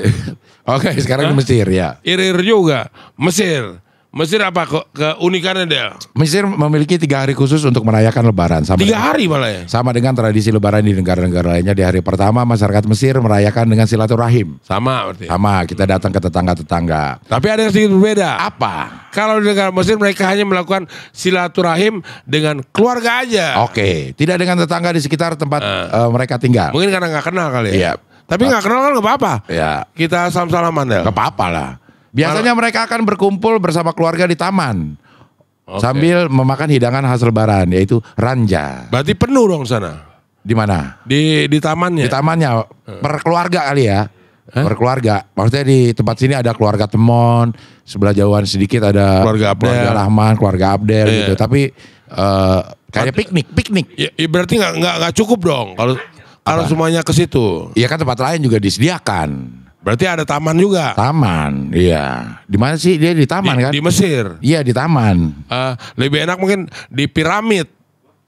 A: Oke, sekarang di Mesir ya.
B: Irir juga. Mesir apa keunikannya dia?
A: Mesir memiliki 3 hari khusus untuk merayakan Lebaran.
B: 3 hari malah ya?
A: Sama dengan tradisi Lebaran di negara-negara lainnya. Di hari pertama masyarakat Mesir merayakan dengan silaturahim.
B: Sama berarti?
A: Sama, kita datang ke tetangga-tetangga.
B: Tapi ada yang sedikit berbeda.
A: Apa?
B: Kalau di negara Mesir mereka hanya melakukan silaturahim dengan keluarga aja.
A: Oke, tidak dengan tetangga di sekitar tempat mereka tinggal.
B: Mungkin karena gak kenal kali ya?
A: Iya.
B: Tapi gak kenal kan gak apa-apa.
A: Iya.
B: Kita salam-salaman ya?
A: Gak apa-apa lah. Biasanya mereka akan berkumpul bersama keluarga di taman. Sambil memakan hidangan khas Lebaran, yaitu ranja.
B: Berarti penuh dong sana?
A: Di mana?
B: Di tamannya?
A: Di tamannya, per keluarga kali ya. Per keluarga. Maksudnya di tempat sini ada keluarga Temon, sebelah jauhan sedikit ada
B: keluarga
A: Rahman, keluarga Abdel gitu. Tapi kayak piknik.
B: Ya, berarti nggak cukup dong kalau semuanya ke situ.
A: Iya kan tempat lain juga disediakan.
B: Berarti ada taman juga.
A: Taman, iya. Di mana sih dia di taman kan?
B: Di Mesir.
A: Iya di taman.
B: Lebih enak mungkin di piramid.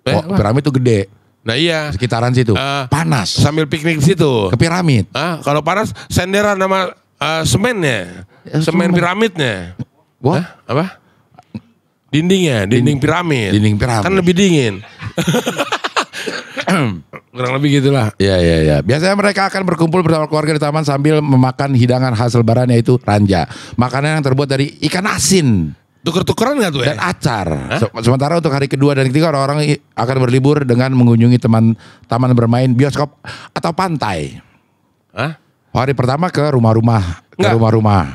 A: Piramid tuh gede.
B: Nah iya.
A: Sekitaran situ. Panas.
B: Sambil piknik di situ.
A: Ke piramid.
B: Kalau panas senderan sama semennya. Semen piramidnya.
A: Wah,
B: apa? Dinding piramid.
A: Dinding piramid.
B: Kan lebih dingin. Kurang lebih gitulah.
A: Iya. Biasanya mereka akan berkumpul bersama keluarga di taman sambil memakan hidangan khas Lebaran yaitu ranja. Makanan yang terbuat dari ikan asin.
B: Tuker-tukeran gak tuh ya?
A: Dan acar. Sementara untuk hari kedua dan ketiga orang-orang akan berlibur dengan mengunjungi taman bermain, bioskop atau pantai. Hari pertama ke rumah-rumah.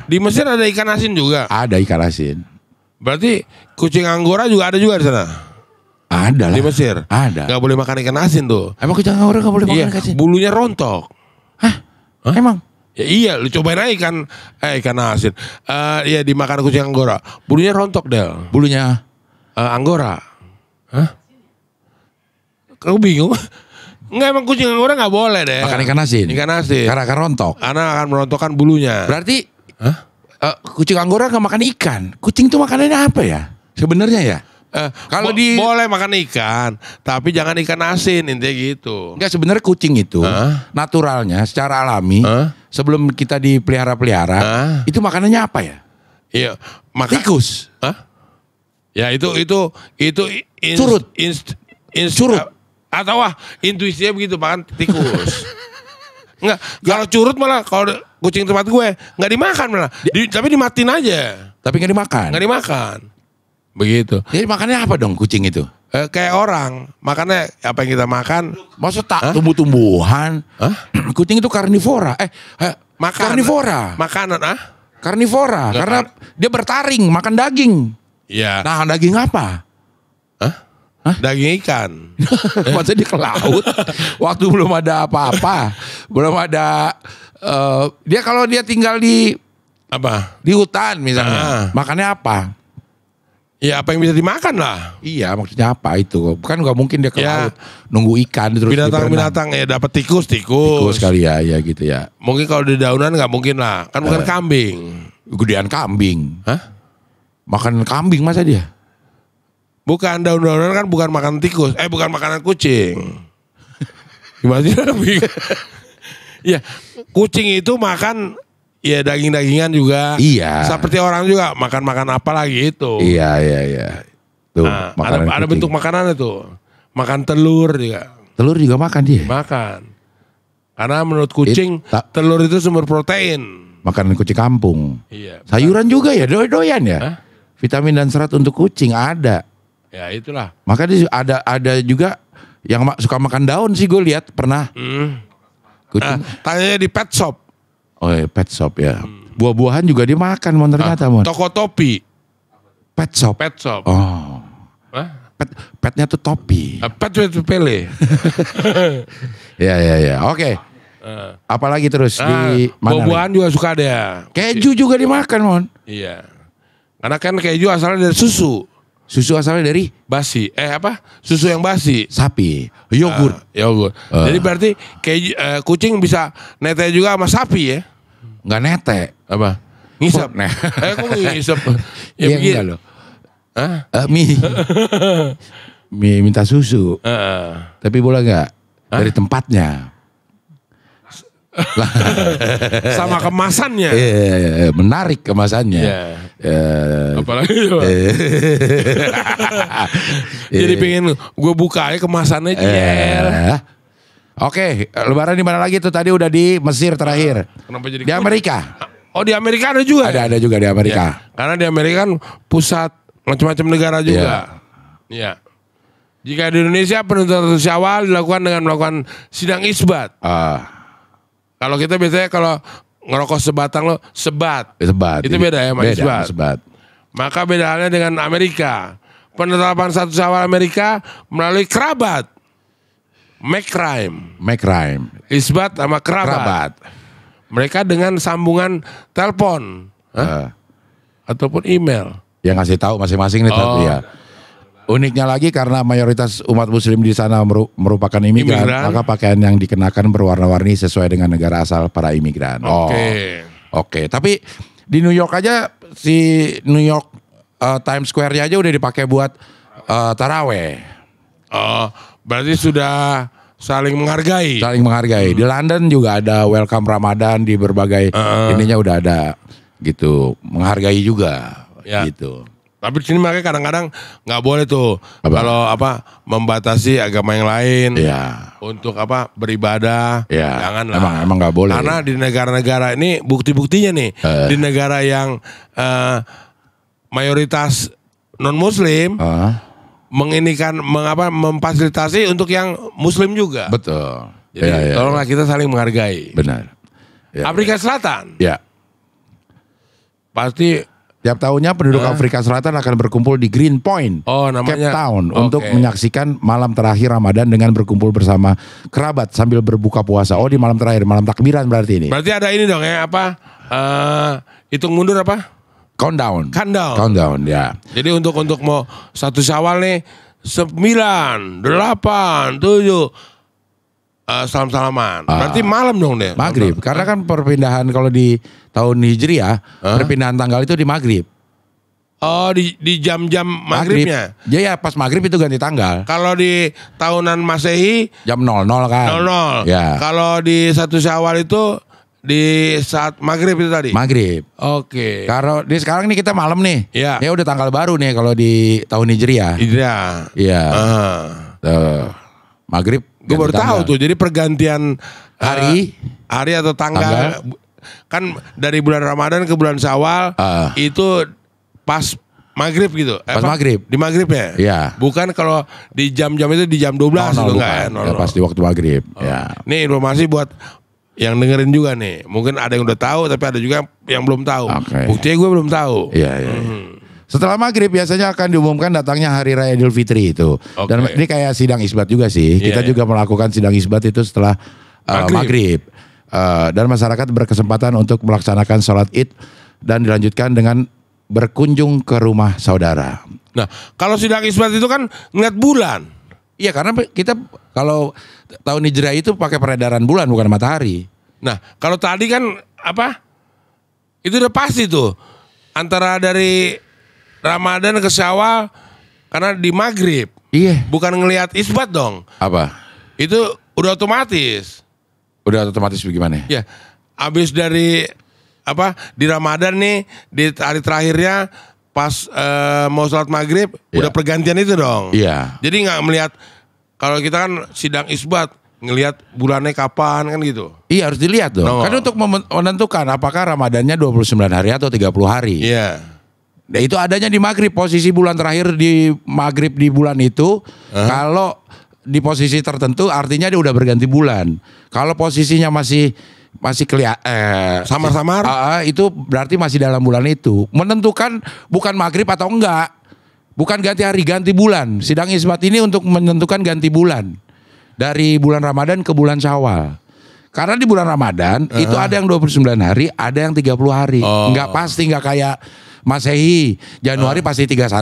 B: Di Mesir ada ikan asin juga?
A: Ada ikan asin.
B: Berarti kucing Anggora juga ada juga di sana?
A: Ada lah.
B: Di Mesir?
A: Ada.
B: Gak boleh makan ikan asin tuh.
A: Emang kucing Anggora gak boleh makan ikan asin?
B: Bulunya rontok.
A: Hah? Emang?
B: Ya iya, lu cobain aja ikan asin. Iya dimakan kucing Anggora. Bulunya rontok Del.
A: Bulunya?
B: Anggora. Kau bingung? Enggak, emang kucing Anggora gak boleh deh.
A: Makan ikan asin?
B: Ikan asin.
A: Karena akan rontok?
B: Karena akan merontokkan bulunya.
A: Berarti kucing Anggora gak makan ikan. Kucing itu makanannya apa ya? Sebenarnya ya?
B: Kalau boleh makan ikan, tapi jangan ikan asin, intinya gitu.
A: Enggak, sebenarnya kucing itu naturalnya secara alami sebelum kita dipelihara itu makanannya apa ya?
B: Iya,
A: tikus.
B: Ya itu
A: surut.
B: Surut. Atau intuisinya begitu makan tikus. Enggak, kalau curut malah kalau kucing tempat gue nggak dimakan malah, tapi dimatiin aja.
A: Tapi nggak dimakan.
B: Nggak dimakan. Begitu.
A: Jadi makannya apa dong kucing itu?
B: Kayak orang, makannya apa yang kita makan?
A: Maksud tak tumbuh-tumbuhan? Kucing itu karnivora. Karnivora.
B: Makanan
A: Karnivora. Karena dia bertaring, makan daging.
B: Iya.
A: Nah, daging apa?
B: Daging ikan.
A: Maksudnya dia ke laut. Waktu belum ada apa-apa, belum ada. Dia kalau dia tinggal di
B: apa?
A: Di hutan misalnya, makannya apa?
B: Ya apa yang bisa dimakan lah.
A: Iya, maksudnya apa itu? Kan nggak mungkin dia ke laut nunggu ikan terus
B: binatang ya dapat tikus.
A: Tikus kali ya gitu ya.
B: Mungkin kalau di daunan nggak mungkin lah. Kan bukan kambing.
A: Gedean kambing. Makan kambing masa dia?
B: Bukan, daun-daunan kan bukan makan tikus. Bukan makanan kucing. Gimana sih? Ya, kucing itu makan ya daging-dagingan juga.
A: Iya.
B: Seperti orang juga makan-makan apa lagi itu.
A: Iya. Tuh,
B: Nah,
A: makanan
B: ada
A: kucing.
B: bentuk makanan itu. Makan telur juga.
A: Telur juga makan dia.
B: Makan. Karena menurut kucing telur itu sumber protein.
A: Makanan kucing kampung.
B: Iya.
A: Sayuran juga ya, doyan ya.
B: Hah?
A: Vitamin dan serat untuk kucing ada.
B: Ya itulah.
A: Makanya ada juga yang suka makan daun sih gue lihat pernah. Kucing.
B: Tanya di pet shop.
A: Oh ya, pet shop ya. Buah-buahan juga dimakan mon ternyata mon.
B: Toko topi.
A: Pet shop.
B: Pet shop.
A: Oh.
B: Hah?
A: Petnya tuh topi.
B: Pet pele.
A: Ya. Oke. Apalagi terus di mana?
B: Buah-buahan juga suka ada.
A: Keju juga dimakan mon.
B: Iya. Karena kan keju asalnya dari susu.
A: Susu asalnya dari
B: Basi. Susu yang basi.
A: sapi. Yogurt.
B: Yogurt. Jadi berarti keju, kucing bisa nete juga sama sapi ya?
A: Nggak nete.
B: Apa? Ngisap.
A: Nah.
B: Kok ngisap? Ya
A: Iya
B: begini.
A: enggak loh.
B: Hah?
A: Mie minta susu.
B: Heeh.
A: Tapi boleh nggak? Dari tempatnya.
B: Sama kemasannya.
A: Menarik kemasannya.
B: Iya.
A: Eh,
B: Apalagi coba. Jadi pengen gue buka ya kemasannya.
A: Oke, lebaran di mana lagi tuh? Tadi udah di Mesir terakhir.
B: Kenapa jadi
A: Di Amerika.
B: Oh di Amerika ada juga.
A: Ada juga di Amerika.
B: Ya, karena di Amerika kan pusat macam-macam negara juga. Iya. Jika di Indonesia penentuan Syawal dilakukan dengan melakukan sidang isbat. Kalau kita biasanya kalau ngerokok sebatang lo sebat.
A: Sebat.
B: Itu beda ya sama isbat.
A: Sebat.
B: Maka beda halnya dengan Amerika. Penetapan satu Syawal Amerika melalui kerabat. Make crime. Isbat sama kerabat. Mereka dengan sambungan telepon ataupun email.
A: Yang ngasih tahu masing-masing nih tapi ya. Uniknya lagi karena mayoritas umat muslim di sana merupakan imigran, maka pakaian yang dikenakan berwarna-warni sesuai dengan negara asal para imigran. Oke. Tapi di New York aja si New York Times Square-nya aja udah dipakai buat taraweh.
B: Berarti sudah saling menghargai.
A: Di London juga ada welcome Ramadan di berbagai ininya udah ada gitu, menghargai juga gitu.
B: Tapi di sini makanya kadang-kadang nggak boleh tuh kalau membatasi agama yang lain untuk beribadah. Janganlah.
A: Emang nggak boleh.
B: Karena di negara-negara ini bukti-buktinya nih di negara yang mayoritas non Muslim memfasilitasi untuk yang Muslim juga.
A: Betul.
B: Jadi tolonglah kita saling menghargai.
A: Benar.
B: Afrika Selatan.
A: Ya.
B: Pasti.
A: Tiap tahunnya penduduk Afrika Selatan akan berkumpul di Green Point,
B: namanya,
A: Cape Town untuk menyaksikan malam terakhir Ramadan dengan berkumpul bersama kerabat sambil berbuka puasa. Oh di malam terakhir, malam takbiran berarti ini.
B: Berarti ada ini dong ya hitung mundur apa?
A: Countdown ya.
B: Jadi untuk mau satu Syawal nih 9, 8, 7 salam-salaman. Berarti malam dong deh.
A: Maghrib. Karena kan perpindahan kalau di tahun Hijriah, perpindahan tanggal itu di Maghrib.
B: Oh di jam-jam maghribnya.
A: Ya pas Maghrib itu ganti tanggal.
B: Kalau di tahunan Masehi
A: jam 00 kan.
B: 00.
A: Ya.
B: Kalau di satu Syawal itu di saat Maghrib itu tadi.
A: Maghrib.
B: Oke.
A: Kalau di sekarang nih kita malam nih.
B: Ya.
A: Ya udah tanggal baru nih kalau di tahun Hijriah. Iya. Maghrib.
B: Gue baru tahu tuh. Jadi pergantian
A: hari
B: atau tanggal. Kan dari bulan Ramadan ke bulan Syawal itu pas Maghrib gitu.
A: Pas Maghrib.
B: Di Maghrib ya?
A: Iya.
B: Bukan kalau di jam-jam itu di jam 12 itu enggak ya?
A: Ya pas di waktu Maghrib. Ya.
B: Ini informasi buat yang dengerin juga nih. Mungkin ada yang udah tahu tapi ada juga yang belum tahu. Buktinya gue belum tahu.
A: Iya. Setelah Maghrib biasanya akan diumumkan datangnya Hari Raya Idul Fitri itu. Dan ini kayak sidang isbat juga sih. Kita juga melakukan sidang isbat itu setelah Maghrib. Dan masyarakat berkesempatan untuk melaksanakan sholat Id dan dilanjutkan dengan berkunjung ke rumah saudara.
B: Nah, kalau sidang isbat itu kan ngeliat bulan.
A: Iya, karena kita kalau tahun Hijriah itu pakai peredaran bulan bukan matahari.
B: Nah, kalau tadi kan itu udah pasti tuh antara dari Ramadan ke Syawal karena di maghrib.
A: Iya.
B: Bukan ngelihat isbat dong.
A: Apa?
B: Itu udah otomatis.
A: Udah otomatis bagaimana?
B: Ya, abis dari di Ramadan nih, di hari terakhirnya pas mau sholat maghrib, udah pergantian itu dong.
A: Iya.
B: Jadi nggak melihat, kalau kita kan sidang isbat, ngelihat bulannya kapan kan gitu.
A: Iya, harus dilihat dong. Kan untuk menentukan apakah Ramadannya 29 hari atau 30 hari.
B: Iya.
A: Nah, itu adanya di maghrib, posisi bulan terakhir di maghrib di bulan itu. Kalau di posisi tertentu artinya dia udah berganti bulan. Kalau posisinya masih kelihatan
B: samar-samar,
A: itu berarti masih dalam bulan itu. Menentukan bukan maghrib atau enggak, bukan ganti hari, ganti bulan. Sidang isbat ini untuk menentukan ganti bulan dari bulan Ramadan ke bulan Syawal. Karena di bulan Ramadan itu ada yang 29 hari, ada yang 30 hari. Enggak pasti, enggak kayak Masehi, Januari pasti 31.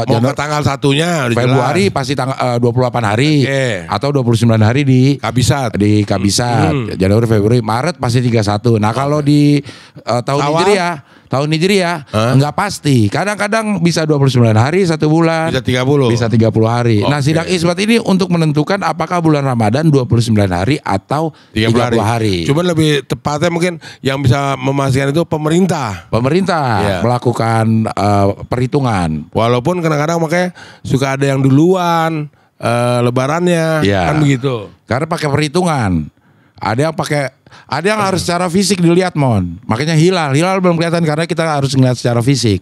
B: Mau ke tanggal satunya
A: Februari pasti tanggal 28 hari. Atau 29 hari di
B: Kabisat.
A: Januari, Februari, Maret pasti 31. Nah, kalau di tahun Hijriah enggak pasti. Kadang-kadang bisa 29 hari 1 bulan.
B: Bisa 30.
A: Bisa 30 hari. Nah, sidang isbat ini untuk menentukan apakah bulan Ramadan 29 hari atau 30 hari.
B: Cuman lebih tepatnya mungkin yang bisa memastikan itu pemerintah
A: melakukan perhitungan.
B: Walaupun kadang-kadang makanya suka ada yang duluan lebarannya, kan begitu.
A: Karena pakai perhitungan. Ada yang harus secara fisik dilihat, Mon. Makanya hilal belum kelihatan karena kita harus ngeliat secara fisik.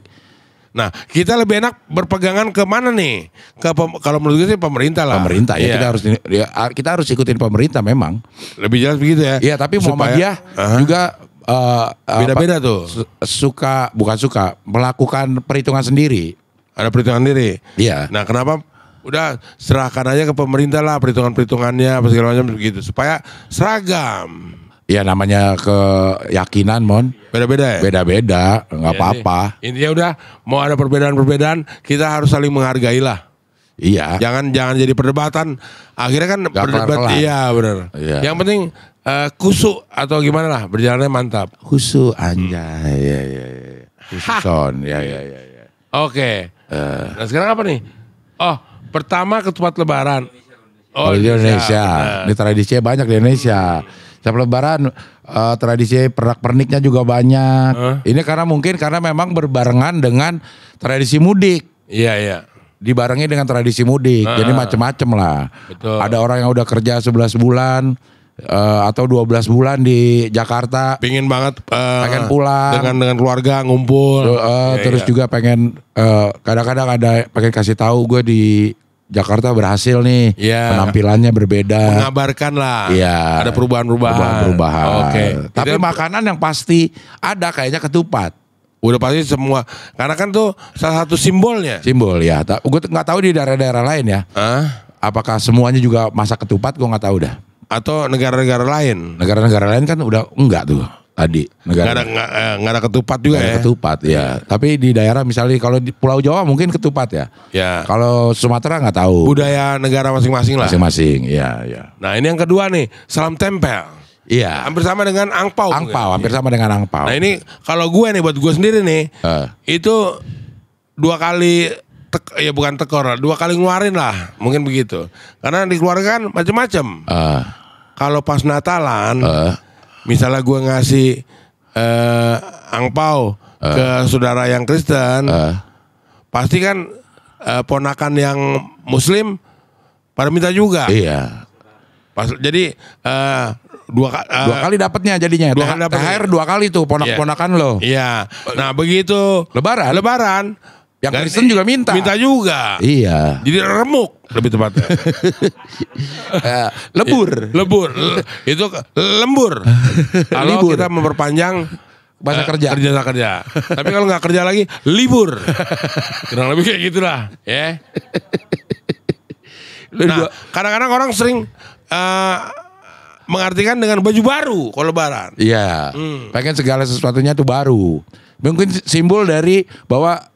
B: Nah, kita lebih enak berpegangan ke mana nih? Kalau menurut gue sih pemerintah lah.
A: Pemerintah kita harus ikutin pemerintah memang.
B: Lebih jelas begitu ya.
A: Iya, tapi Muhammadiyah juga
B: beda-beda tuh.
A: Bukan suka melakukan perhitungan sendiri.
B: Ada perhitungan diri.
A: Iya.
B: Nah, kenapa? Udah serahkan aja ke pemerintah lah perhitungannya apa segala macam begitu supaya seragam.
A: Ya namanya keyakinan, Mon.
B: Beda-beda ya?
A: Beda-beda, nggak apa-apa.
B: Intinya udah mau ada perbedaan-perbedaan, kita harus saling menghargai lah.
A: Iya.
B: Jangan jadi perdebatan. Akhirnya kan berdebat. Iya benar. Iya. Yang penting kusuk atau gimana lah, berjalannya mantap.
A: Kusuk anjay. Ya. Kususon. Ya.
B: Oke. Nah sekarang apa nih? Oh, pertama ketupat lebaran.
A: Oh, di Indonesia. Ini tradisinya banyak di Indonesia. Setiap lebaran tradisi pernak-perniknya juga banyak. Ini karena memang berbarengan dengan tradisi mudik.
B: Iya.
A: Dibarengi dengan tradisi mudik. Jadi macam-macam lah.
B: Betul.
A: Ada orang yang udah kerja 11 bulan atau 12 bulan di Jakarta.
B: Pengen banget
A: pengen pulang
B: dengan keluarga ngumpul.
A: Terus juga pengen kadang-kadang ada pengen kasih tahu gue di Jakarta berhasil nih, penampilannya berbeda.
B: Mengabarkan lah, ada
A: perubahan.
B: Oke.
A: Tapi makanan yang pasti ada kayaknya ketupat.
B: Udah pasti semua, karena kan tuh salah satu simbolnya.
A: Simbol ya. Gue nggak tahu di daerah-daerah lain ya. Apakah semuanya juga masak ketupat? Gue nggak tahu dah.
B: Atau negara-negara lain?
A: Negara-negara lain kan udah enggak tuh. Tadi
B: nggak ada ketupat juga ya.
A: Ketupat ya. Tapi di daerah misalnya kalau di Pulau Jawa mungkin ketupat ya.
B: Ya.
A: Kalau Sumatera nggak tahu.
B: Budaya negara masing-masing lah.
A: Masing-masing, ya.
B: Nah ini yang kedua nih, salam tempel.
A: Iya.
B: Hampir sama dengan angpau.
A: Hampir sama dengan angpau.
B: Nah ini kalau gue nih buat gue sendiri nih, itu 2 kali bukan tekor, 2 kali ngeluarin lah, mungkin begitu. Karena di keluarga kan macam-macam. Kalau pas Natalan. Misalnya gue ngasih angpau ke saudara yang Kristen, pasti kan ponakan yang Muslim pada minta juga.
A: Iya.
B: Jadi dua
A: kali dapatnya jadinya. THR 2 kali tuh ponakan lo.
B: Iya. Nah begitu Lebaran.
A: Yang Kristen juga minta
B: juga.
A: Iya.
B: Jadi remuk lebih tepatnya.
A: Lebur.
B: Itu lembur. Kalau kita memperpanjang
A: masa kerja.
B: Tapi kalau nggak kerja lagi libur. Kurang lebih kayak gitulah, ya. Nah, kadang-kadang orang sering mengartikan dengan baju baru kalau lebaran.
A: Iya. Pengen segala sesuatunya tuh baru. Mungkin simbol dari bahwa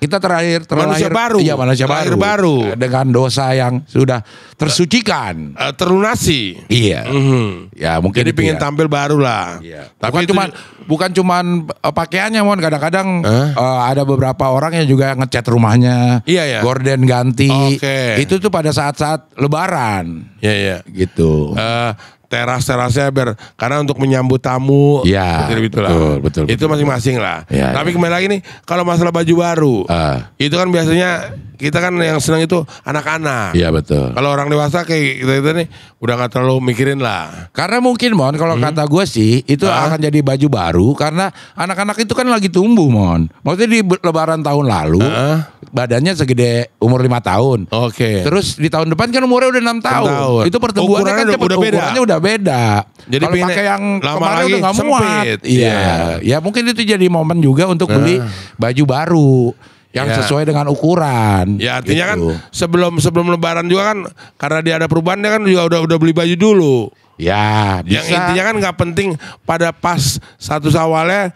A: kita terlahir
B: Manusia baru.
A: Iya, manusia
B: Terlahir
A: baru.
B: baru.
A: Dengan dosa yang sudah tersucikan.
B: Terlunasi.
A: Iya. Ya mungkin
B: Jadi
A: itu
B: pengen
A: ya.
B: tampil baru lah.
A: Iya.
B: Tapi
A: Bukan cuman pakaiannya, Mon. Kadang-kadang ada beberapa orang yang juga ngecat rumahnya.
B: Iya, iya.
A: Gorden ganti.
B: Oke.
A: Itu tuh pada saat-saat Lebaran.
B: Iya, iya.
A: Gitu.
B: Teras-terasnya karena untuk menyambut tamu,
A: Iya, betul.
B: Itu masing-masing lah.
A: Iya,
B: Tapi
A: iya.
B: kembali lagi nih, kalau masalah baju baru, itu kan biasanya kita kan yang senang itu anak-anak.
A: Iya, betul.
B: Kalau orang dewasa kayak kita nih udah nggak terlalu mikirin lah.
A: Karena mungkin, Mon, kalau kata gue sih itu akan jadi baju baru karena anak-anak itu kan lagi tumbuh, Mon. Maksudnya di Lebaran tahun lalu badannya segede umur 5 tahun.
B: Oke.
A: Terus di tahun depan kan umurnya udah 6 tahun.
B: tahun.
A: Itu pertumbuhannya
B: Ukurannya
A: kan cepet,
B: udah beda.
A: ukurannya udah beda.
B: Jadi
A: kalau
B: pengen
A: pakai yang
B: lama
A: kemarin
B: lagi
A: udah nggak muat.
B: sempit.
A: Iya. Ya mungkin itu jadi momen juga untuk beli baju baru yang
B: Ya.
A: sesuai dengan ukuran.
B: Ya artinya
A: gitu.
B: kan sebelum Lebaran juga kan karena dia ada perubahan dia kan juga udah beli baju dulu.
A: Ya, bisa.
B: Yang intinya kan nggak penting pada pas 1 Syawalnya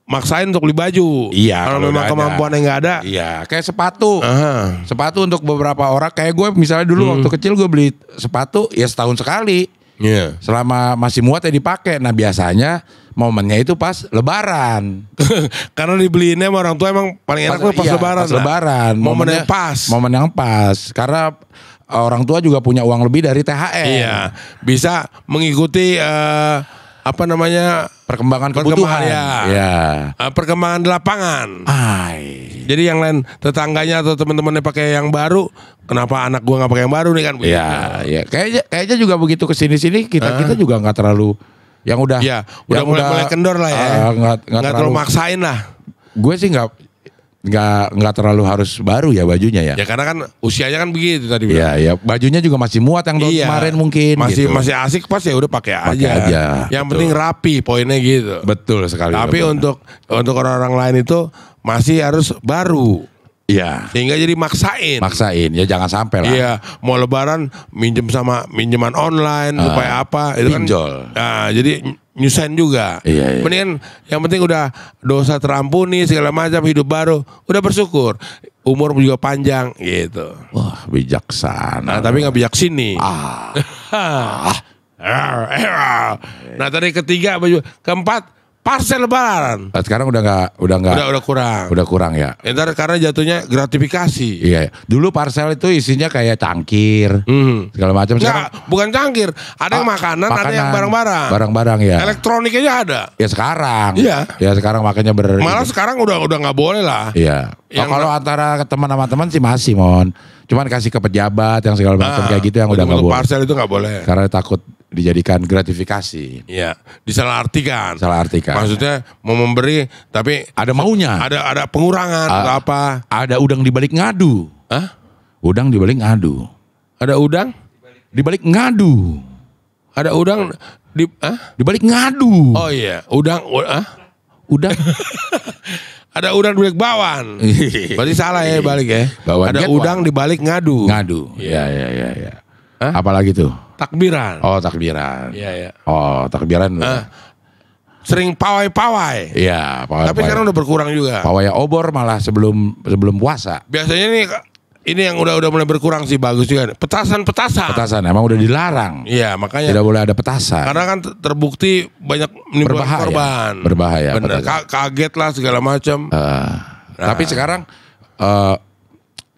B: maksain untuk beli baju.
A: Iya,
B: Kalau
A: kalau
B: memang
A: udah
B: kemampuannya nggak ada.
A: Iya, kayak sepatu.
B: Aha.
A: Sepatu untuk beberapa orang kayak gue misalnya dulu waktu kecil gue beli sepatu ya setahun sekali.
B: Iya.
A: Selama masih muat ya dipakai. Nah, biasanya momennya itu pas Lebaran.
B: Karena dibeliinnya sama orang tua emang paling enak tuh pas
A: Iya,
B: Lebaran.
A: Pas
B: lah.
A: Lebaran.
B: Momen yang pas.
A: Momen yang pas. Karena orang tua juga punya uang lebih dari THR.
B: Iya, bisa mengikuti
A: Perkembangan kebutuhan.
B: ya. Perkembangan di lapangan. Jadi yang lain tetangganya atau teman-temannya pakai yang baru, kenapa anak gua nggak pakai yang baru nih kan?
A: Iya, iya. Kayaknya juga begitu kesini-sini kita juga nggak terlalu yang udah.
B: Ya, udah mulai kendor lah ya.
A: Nggak
B: terlalu maksain lah.
A: Gue sih nggak terlalu harus baru ya bajunya ya.
B: Ya karena kan usianya kan begitu tadi.
A: Iya, iya. Bajunya juga masih muat yang tahun kemarin mungkin.
B: Masih asik pas ya udah pakai aja. Yang
A: betul.
B: penting rapi poinnya gitu.
A: Betul sekali.
B: Tapi untuk orang-orang lain itu masih harus baru.
A: Iya.
B: Sehingga jadi maksain.
A: Maksain ya jangan sampai lah.
B: Iya, mau Lebaran minjeman online supaya apa? Itu
A: pinjol.
B: kan. Nah, jadi nyusahin juga.
A: Iya, iya.
B: Mendingan yang penting udah dosa terampuni segala macam hidup baru, udah bersyukur. Umur juga panjang gitu.
A: Wah, bijaksana.
B: Nah, tapi nggak bijak sini. Nah, tadi ketiga baju, keempat parcel Lebaran.
A: Sekarang udah
B: kurang.
A: Udah kurang ya.
B: Ntar karena jatuhnya gratifikasi.
A: Iya. Dulu parcel itu isinya kayak cangkir, segala macam.
B: Enggak, bukan cangkir. Ada yang makanan, ada yang barang-barang.
A: Barang-barang ya.
B: Elektronik aja ada.
A: Ya sekarang.
B: Iya.
A: Ya sekarang makanya
B: Malah sekarang udah nggak boleh lah.
A: Iya.
B: Yang
A: Kalau antara teman sama teman sih masih, Mon. Cuman kasih ke pejabat yang segala macam kayak gitu yang udah nggak boleh.
B: Parcel itu nggak boleh.
A: Karena takut dijadikan gratifikasi.
B: Iya, disalahartikan.
A: Salah artikan.
B: Maksudnya mau memberi tapi
A: Ada maunya.
B: ada pengurangan atau apa?
A: Ada udang di balik ngadu.
B: Hah?
A: Udang di balik ngadu.
B: Ada udang?
A: Di balik ngadu.
B: Ada udang di
A: Di balik ngadu.
B: Oh iya, udang
A: Udang.
B: Ada udang di balik bawan. Berarti salah ya balik ya.
A: Bawan
B: Ada
A: get
B: udang di balik ngadu.
A: Ngadu. Iya, iya. Apalagi tuh?
B: Takbiran.
A: Oh, takbiran.
B: Iya, iya.
A: Oh, takbiran.
B: Sering pawai-pawai.
A: Iya,
B: Tapi sekarang udah berkurang juga.
A: pawai obor malah sebelum puasa.
B: Biasanya ini yang udah mulai berkurang sih, bagus juga. Petasan.
A: Petasan emang udah dilarang.
B: Iya, makanya.
A: Tidak boleh ada petasan.
B: Karena kan terbukti banyak menimbulkan korban.
A: Berbahaya.
B: Bener. Kaget lah segala macam.
A: Tapi sekarang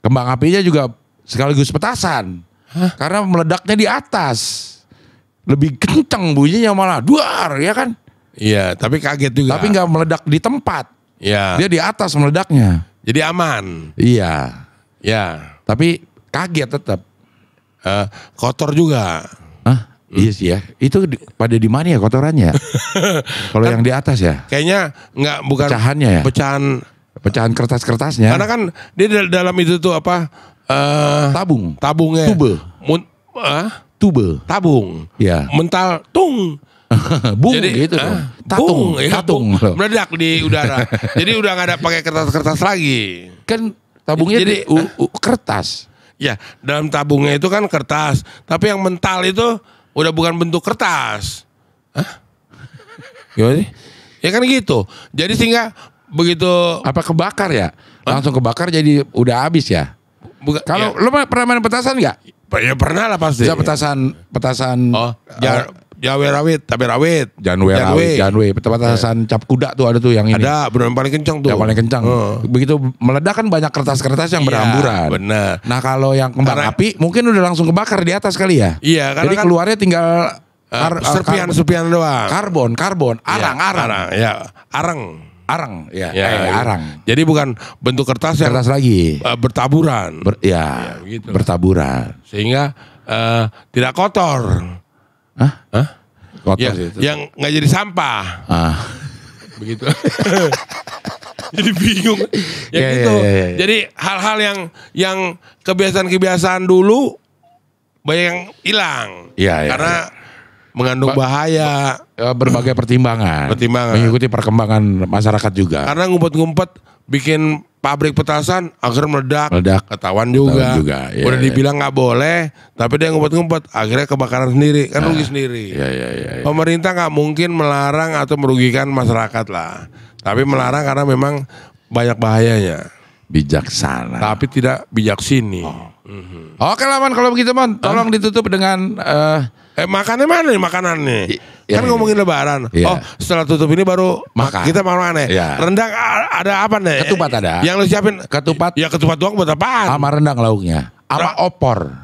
A: kembang apinya juga sekaligus petasan. Karena meledaknya di atas. Lebih kencang bunyinya malah duar, ya kan?
B: Iya, tapi kaget juga.
A: Tapi nggak meledak di tempat.
B: Iya.
A: Dia di atas meledaknya.
B: Jadi aman.
A: Iya.
B: Ya.
A: Tapi kaget tetap.
B: Kotor juga.
A: Hah? Iya sih ya. Itu pada di mana ya kotorannya? Kalau yang di atas ya?
B: Kayaknya bukan
A: Pecahannya ya? Pecahan kertas-kertasnya.
B: Karena kan dia dalam itu tuh apa? Tabungnya.
A: Tube. Tube.
B: Tabung.
A: Ya.
B: Mental tung.
A: Bung
B: Jadi,
A: gitu dong. Tatung.
B: Tatung. Meledak di udara. Jadi udah gak ada pakai kertas-kertas lagi.
A: Kan tabungnya
B: Jadi,
A: kertas.
B: Ya, dalam tabungnya itu kan kertas. Tapi yang mental itu udah bukan bentuk kertas. Gimana sih? Ya kan gitu. Jadi sehingga begitu.
A: Apa kebakar ya? langsung kebakar jadi udah habis ya. Kalau lu pernah main petasan nggak?
B: Ya pernah lah pasti.
A: Bisa petasan.
B: Oh, Jawe rawit, tabe rawit.
A: Janwe. Petasan cap kuda tuh ada tuh yang ini.
B: Ada, benar paling kencang tuh.
A: Yang paling kencang. Begitu meledak kan banyak kertas-kertas yang berhamburan.
B: Benar.
A: Nah kalau yang kembang api mungkin udah langsung kebakar di atas kali ya.
B: Iya, karena
A: jadi
B: kan
A: keluarnya tinggal
B: serpian doang.
A: Karbon, arang. Arang, ya. Arang.
B: Jadi bukan bentuk kertas yang
A: lagi
B: bertaburan.
A: Gitu. Bertaburan.
B: Sehingga tidak kotor.
A: Hah? Kotor
B: Ya,
A: itu.
B: yang nggak jadi sampah. Begitu. Jadi bingung. Ya gitu.
A: Ya.
B: Jadi hal-hal yang kebiasaan-kebiasaan dulu banyak yang hilang. Karena mengandung bahaya.
A: Berbagai pertimbangan. Mengikuti perkembangan masyarakat juga.
B: Karena ngumpet-ngumpet bikin pabrik petasan akhirnya meledak. Ketahuan juga.
A: Ya,
B: Udah dibilang nggak boleh, tapi dia ngumpet-ngumpet akhirnya kebakaran sendiri, kan rugi sendiri.
A: Ya.
B: Pemerintah nggak mungkin melarang atau merugikan masyarakat lah, tapi melarang karena memang banyak bahayanya.
A: Bijaksana.
B: Tapi tidak bijaksini.
A: Oke lah Man, kalau begitu Man, tolong ditutup dengan
B: makannya mana nih makanan nih? Kan ngomongin lebaran.
A: Iya.
B: Oh, setelah tutup ini baru
A: makan.
B: Kita makan nih.
A: Iya.
B: Rendang ada apa nih?
A: Ketupat ada.
B: Yang lu siapin
A: Ketupat.
B: Ya ketupat doang buat apaan?
A: Sama rendang lauknya. Sama opor.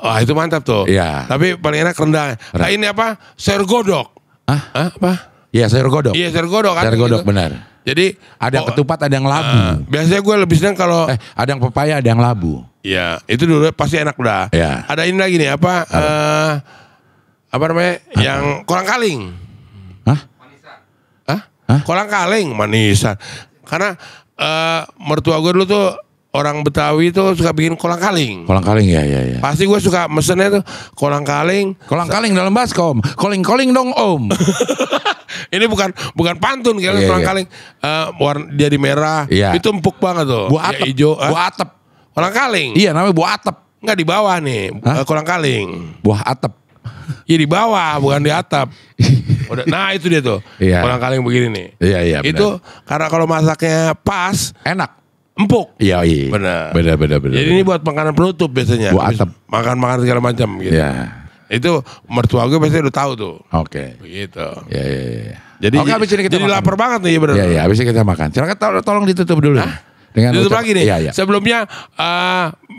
B: Wah, itu mantap tuh.
A: Iya.
B: Tapi paling enak rendang. Nah, ini apa? Sayur godok. Apa?
A: Iya, sayur godok.
B: Iya, sayur godok kan.
A: Sayur godok,
B: gitu.
A: Benar.
B: Jadi
A: ada yang ketupat, ada yang labu.
B: Biasanya gue lebih senang kalau
A: ada yang pepaya, ada yang labu.
B: Iya, itu dulu pasti enak udah.
A: Iya.
B: Ada ini lagi nih apa namanya? Yang kolang kaling. Kolang kaling manisan. Karena mertua gue dulu tuh orang Betawi tuh suka bikin kolang kaling.
A: Kolang kaling ya.
B: Pasti gue suka mesennya tuh kolang kaling.
A: Kolang kaling dalam baskom. Koling dong om.
B: Ini bukan pantun kayak kolang kaling. Warna jadi merah.
A: Iya.
B: Itu empuk banget tuh.
A: Buah atap.
B: Hijau.
A: Buah atap.
B: Kolang kaling.
A: Iya, namanya buah atap.
B: Enggak di bawah nih. Kolang kaling.
A: Buah atap.
B: Iya di bawah, bukan di atap. Nah itu dia tuh.
A: Iya.
B: Kolang kaling begini nih.
A: Iya.
B: Itu karena kalau masaknya pas,
A: enak.
B: empuk.
A: Iya.
B: Benar.
A: Jadi
B: ini buat makanan penutup biasanya.
A: Buah atap.
B: Makan segala macam gitu.
A: Iya.
B: Itu mertua gue biasanya udah tahu tuh.
A: Oke.
B: Begitu.
A: Iya.
B: Jadi
A: habis ini kita
B: jadi
A: makan.
B: lapar banget nih benar.
A: Iya, habis ini kita makan. Silakan tolong ditutup dulu. Dengan
B: ditutup lagi nih.
A: Iya.
B: Sebelumnya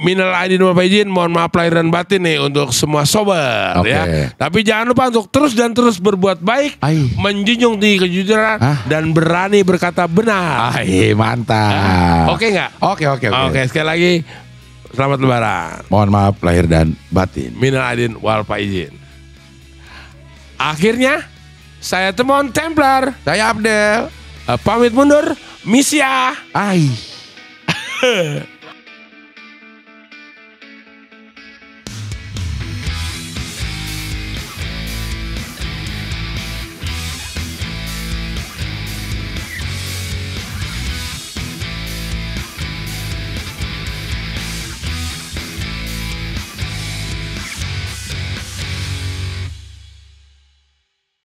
B: minal aidin wal faizin, mohon maaf lahir dan batin nih untuk semua sobat ya. Tapi jangan lupa untuk terus berbuat baik, menjunjung tinggi kejujuran dan berani berkata benar.
A: Mantap.
B: Oke nggak?
A: Oke.
B: Sekali lagi selamat lebaran.
A: Mohon maaf lahir dan batin.
B: Minal aidin wal faizin. Akhirnya saya Temon Templar.
A: Saya Abdel.
B: Pamit mundur. Misya.